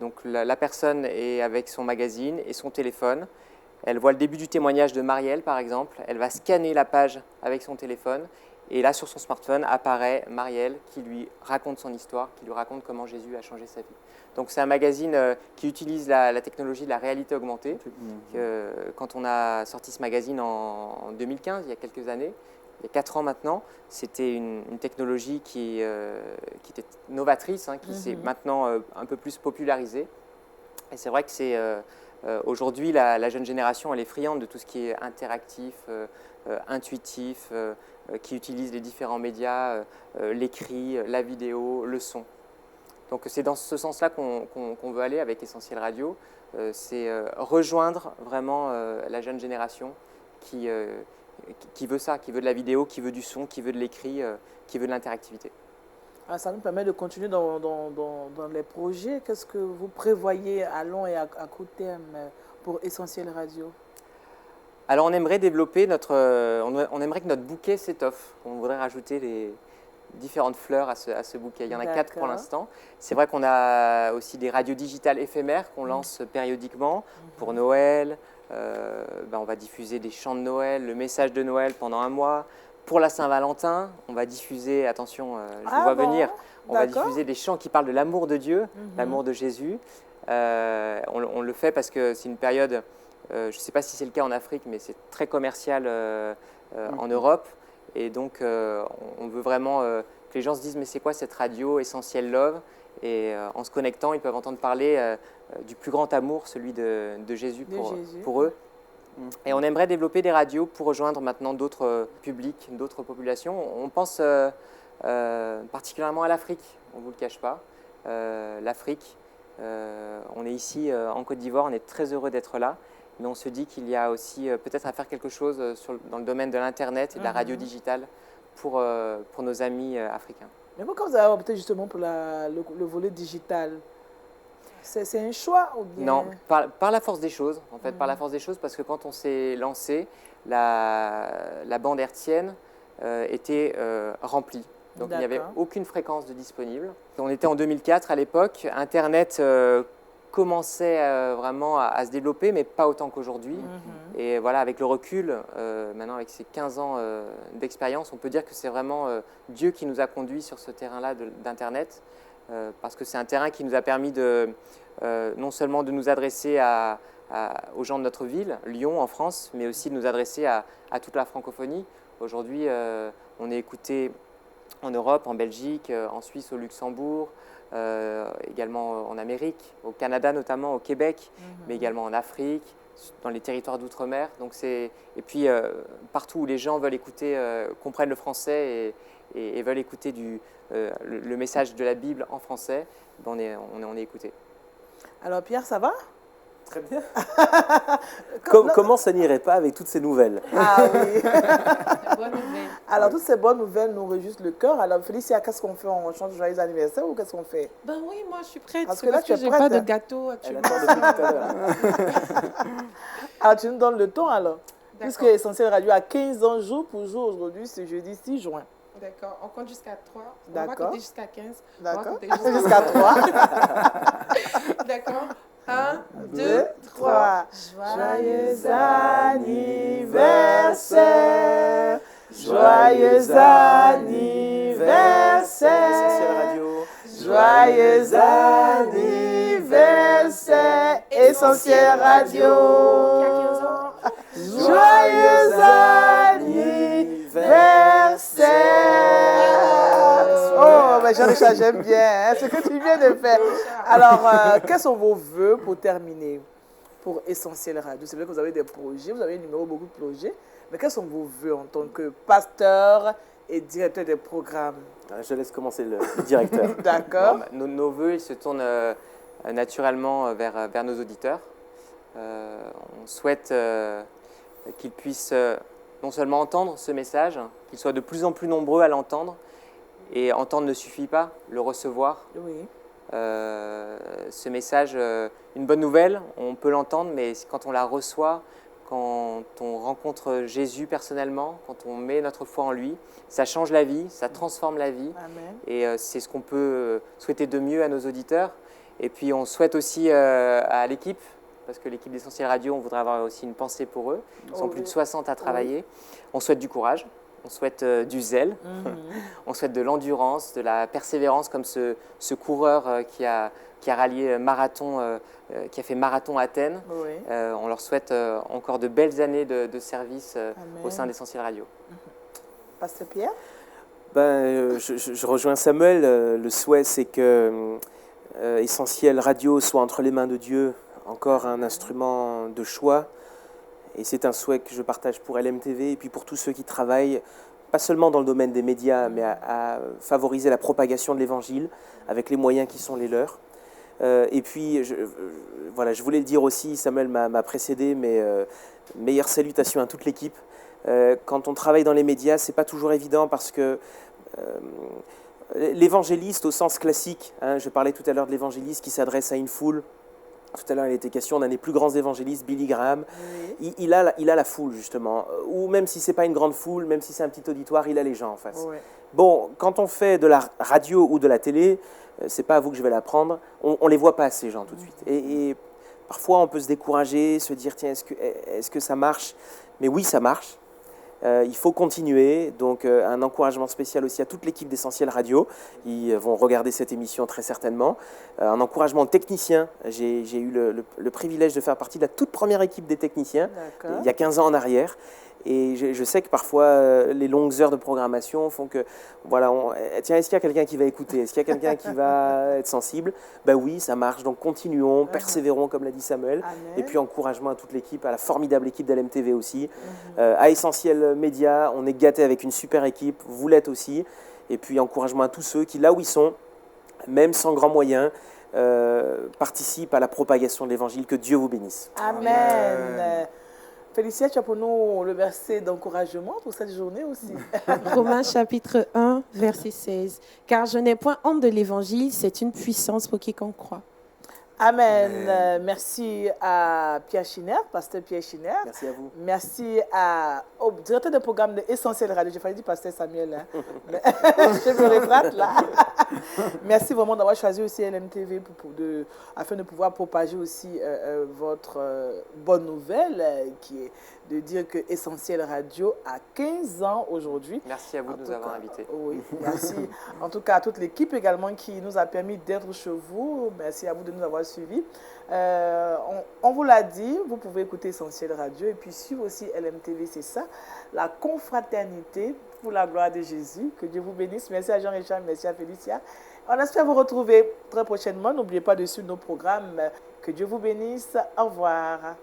Donc la personne est avec son magazine et son téléphone. Elle voit le début du témoignage de Marielle, par exemple. Elle va scanner la page avec son téléphone. Et là, sur son smartphone, apparaît Marielle qui lui raconte son histoire, qui lui raconte comment Jésus a changé sa vie. Donc c'est un magazine qui utilise la technologie de la réalité augmentée. Quand on a sorti ce magazine en 2015, il y a quelques années, il y a 4 ans maintenant, c'était une technologie qui était novatrice, qui s'est maintenant un peu plus popularisée. Et c'est vrai que c'est aujourd'hui, la jeune génération, elle est friande de tout ce qui est interactif, intuitif, qui utilise les différents médias, l'écrit, la vidéo, le son. Donc c'est dans ce sens-là qu'on veut aller avec Essentiel Radio, c'est rejoindre vraiment la jeune génération qui veut ça, qui veut de la vidéo, qui veut du son, qui veut de l'écrit, qui veut de l'interactivité. Ça nous permet de continuer dans les projets. Qu'est-ce que vous prévoyez à long et à court terme pour Essentiel Radio? Alors on aimerait développer on aimerait que notre bouquet s'étoffe. On voudrait rajouter les différentes fleurs à ce bouquet. Il y en a 4 pour l'instant. C'est vrai qu'on a aussi des radios digitales éphémères qu'on lance périodiquement pour Noël. On va diffuser des chants de Noël, le message de Noël pendant un mois. pour la Saint-Valentin, on va diffuser, attention, je vous vois venir, on va diffuser des chants qui parlent de l'amour de Dieu, l'amour de Jésus. On le fait parce que c'est une période, je ne sais pas si c'est le cas en Afrique, mais c'est très commercial en Europe. Et donc, on veut vraiment que les gens se disent, mais c'est quoi cette radio Essentiel Love? Et en se connectant, ils peuvent entendre parler du plus grand amour, celui de Jésus pour eux. Et on aimerait développer des radios pour rejoindre maintenant d'autres publics, d'autres populations. On pense particulièrement à l'Afrique, on ne vous le cache pas. L'Afrique, on est ici en Côte d'Ivoire, on est très heureux d'être là. Mais on se dit qu'il y a aussi peut-être à faire quelque chose dans le domaine de l'Internet et de la radio digitale pour nos amis africains. Mais pourquoi vous avez opté justement pour le volet digital? C'est un choix ou bien... Non, par la force des choses, en fait, par la force des choses, parce que quand on s'est lancé, la bande hertzienne était remplie. Donc il n'y avait aucune fréquence de disponible. On était en 2004 à l'époque, Internet commençait vraiment à se développer, mais pas autant qu'aujourd'hui. Et voilà, avec le recul, maintenant avec ces 15 ans d'expérience, on peut dire que c'est vraiment Dieu qui nous a conduits sur ce terrain-là d'Internet, parce que c'est un terrain qui nous a permis non seulement de nous adresser aux gens de notre ville, Lyon en France, mais aussi de nous adresser à toute la francophonie. Aujourd'hui, on est écouté en Europe, en Belgique, en Suisse, au Luxembourg, également en Amérique, au Canada notamment, au Québec, mais également en Afrique, dans les territoires d'outre-mer. Et puis partout où les gens veulent écouter, comprennent le français et veulent écouter le message de la Bible en français, on est écouté. Alors Pierre, ça va? Très bien. Comment ça n'irait pas avec toutes ces nouvelles? Ah oui. Bonne nouvelle. Alors, toutes ces bonnes nouvelles nous réjouissent le cœur. Alors, Félicia, qu'est-ce qu'on fait? On chante joyeux anniversaire ou qu'est-ce qu'on fait? Ben oui, moi, je suis prête. Parce que là, tu es j'ai prête. pas de gâteau actuellement. Alors, tu nous donnes le temps, alors. Puisque Essentiel Radio a 15 ans jour pour jour. Aujourd'hui, c'est jeudi 6 juin. D'accord. On compte jusqu'à 3. D'accord. On va compter jusqu'à 15. D'accord. Jusqu'à 3. D'accord. 1, 2, 3. Joyeux anniversaire. Joyeux anniversaire. Joyeux anniversaire. Essentiel Radio. Joyeux anniversaire. Oh, mais Jean-Richard, j'aime bien ce que tu viens de faire. Alors, quels sont vos vœux pour terminer pour Essentiel Radio? C'est vrai que vous avez des projets, vous avez un numéro, beaucoup de projets, mais quels sont vos vœux en tant que pasteur et directeur des programmes? Je laisse commencer le directeur. D'accord. Nos vœux, ils se tournent naturellement vers nos auditeurs. On souhaite qu'ils puissent non seulement entendre ce message, qu'ils soient de plus en plus nombreux à l'entendre. Et entendre ne suffit pas, le recevoir. Oui. Ce message, une bonne nouvelle, on peut l'entendre, mais quand on la reçoit, quand on rencontre Jésus personnellement, quand on met notre foi en lui, ça change la vie, ça transforme la vie. Amen. Et c'est ce qu'on peut souhaiter de mieux à nos auditeurs. Et puis on souhaite aussi à l'équipe, parce que l'équipe d'Essentiel Radio, on voudrait avoir aussi une pensée pour eux. Ils sont plus de 60 à travailler. On souhaite du courage. On souhaite du zèle, on souhaite de l'endurance, de la persévérance, comme ce coureur qui a rallié marathon, qui a fait marathon à Athènes. Oui. On leur souhaite encore de belles années de service au sein d'Essentiel Radio. Pasteur Pierre? Je rejoins Samuel. Le souhait, c'est que Essentiel Radio soit entre les mains de Dieu, encore un instrument de choix. Et c'est un souhait que je partage pour LMTV et puis pour tous ceux qui travaillent, pas seulement dans le domaine des médias, mais à favoriser la propagation de l'Évangile avec les moyens qui sont les leurs. Et puis, je voulais le dire aussi, Samuel m'a précédé, mais meilleures salutations à toute l'équipe. Quand on travaille dans les médias, ce n'est pas toujours évident parce que l'évangéliste au sens classique, je parlais tout à l'heure de l'évangéliste qui s'adresse à une foule. Tout à l'heure, il était question d'un des plus grands évangélistes, Billy Graham. Oui. Il a la foule, justement. Ou même si ce n'est pas une grande foule, même si c'est un petit auditoire, il a les gens en face. Oui. Bon, quand on fait de la radio ou de la télé, ce n'est pas à vous que je vais l'apprendre, on ne les voit pas, ces gens, tout de suite. Et parfois, on peut se décourager, se dire, tiens, est-ce que ça marche? Mais oui, ça marche. Il faut continuer, donc un encouragement spécial aussi à toute l'équipe d'Essentiel Radio. Ils vont regarder cette émission très certainement. Un encouragement aux techniciens. J'ai eu le privilège de faire partie de la toute première équipe des techniciens, il y a 15 ans en arrière. Et je sais que parfois, les longues heures de programmation font que, voilà, tiens, est-ce qu'il y a quelqu'un qui va écouter? Est-ce qu'il y a quelqu'un qui va être sensible? Ben oui, ça marche, donc continuons, persévérons, comme l'a dit Samuel. Amen. Et puis encouragement à toute l'équipe, à la formidable équipe d'LMTV aussi. À Essentiel Média, on est gâtés avec une super équipe, vous l'êtes aussi. Et puis encouragement à tous ceux qui, là où ils sont, même sans grands moyens, participent à la propagation de l'Évangile. Que Dieu vous bénisse. Amen. Félicia, tu as pour nous le verset d'encouragement pour cette journée aussi. Romains chapitre 1, verset 16. Car je n'ai point honte de l'évangile, c'est une puissance pour quiconque croit. Amen. Merci à Pierre Chiner, pasteur Pierre Chiner. Merci à vous. Merci au directeur de programme de Essentiel Radio. J'ai failli dire pasteur Samuel. Hein. Mais je me rétracte là. Merci vraiment d'avoir choisi aussi LMTV afin de pouvoir propager aussi votre bonne nouvelle qui est de dire que Essentiel Radio a 15 ans aujourd'hui. Merci à vous de nous avoir invités. Oui, merci. En tout cas, à toute l'équipe également qui nous a permis d'être chez vous. Merci à vous de nous avoir suivis. On vous l'a dit, vous pouvez écouter Essentiel Radio et puis suivre aussi LMTV, c'est ça, la confraternité pour la gloire de Jésus. Que Dieu vous bénisse. Merci à Jean-Richard, merci à Félicia. On espère vous retrouver très prochainement. N'oubliez pas de suivre nos programmes. Que Dieu vous bénisse. Au revoir.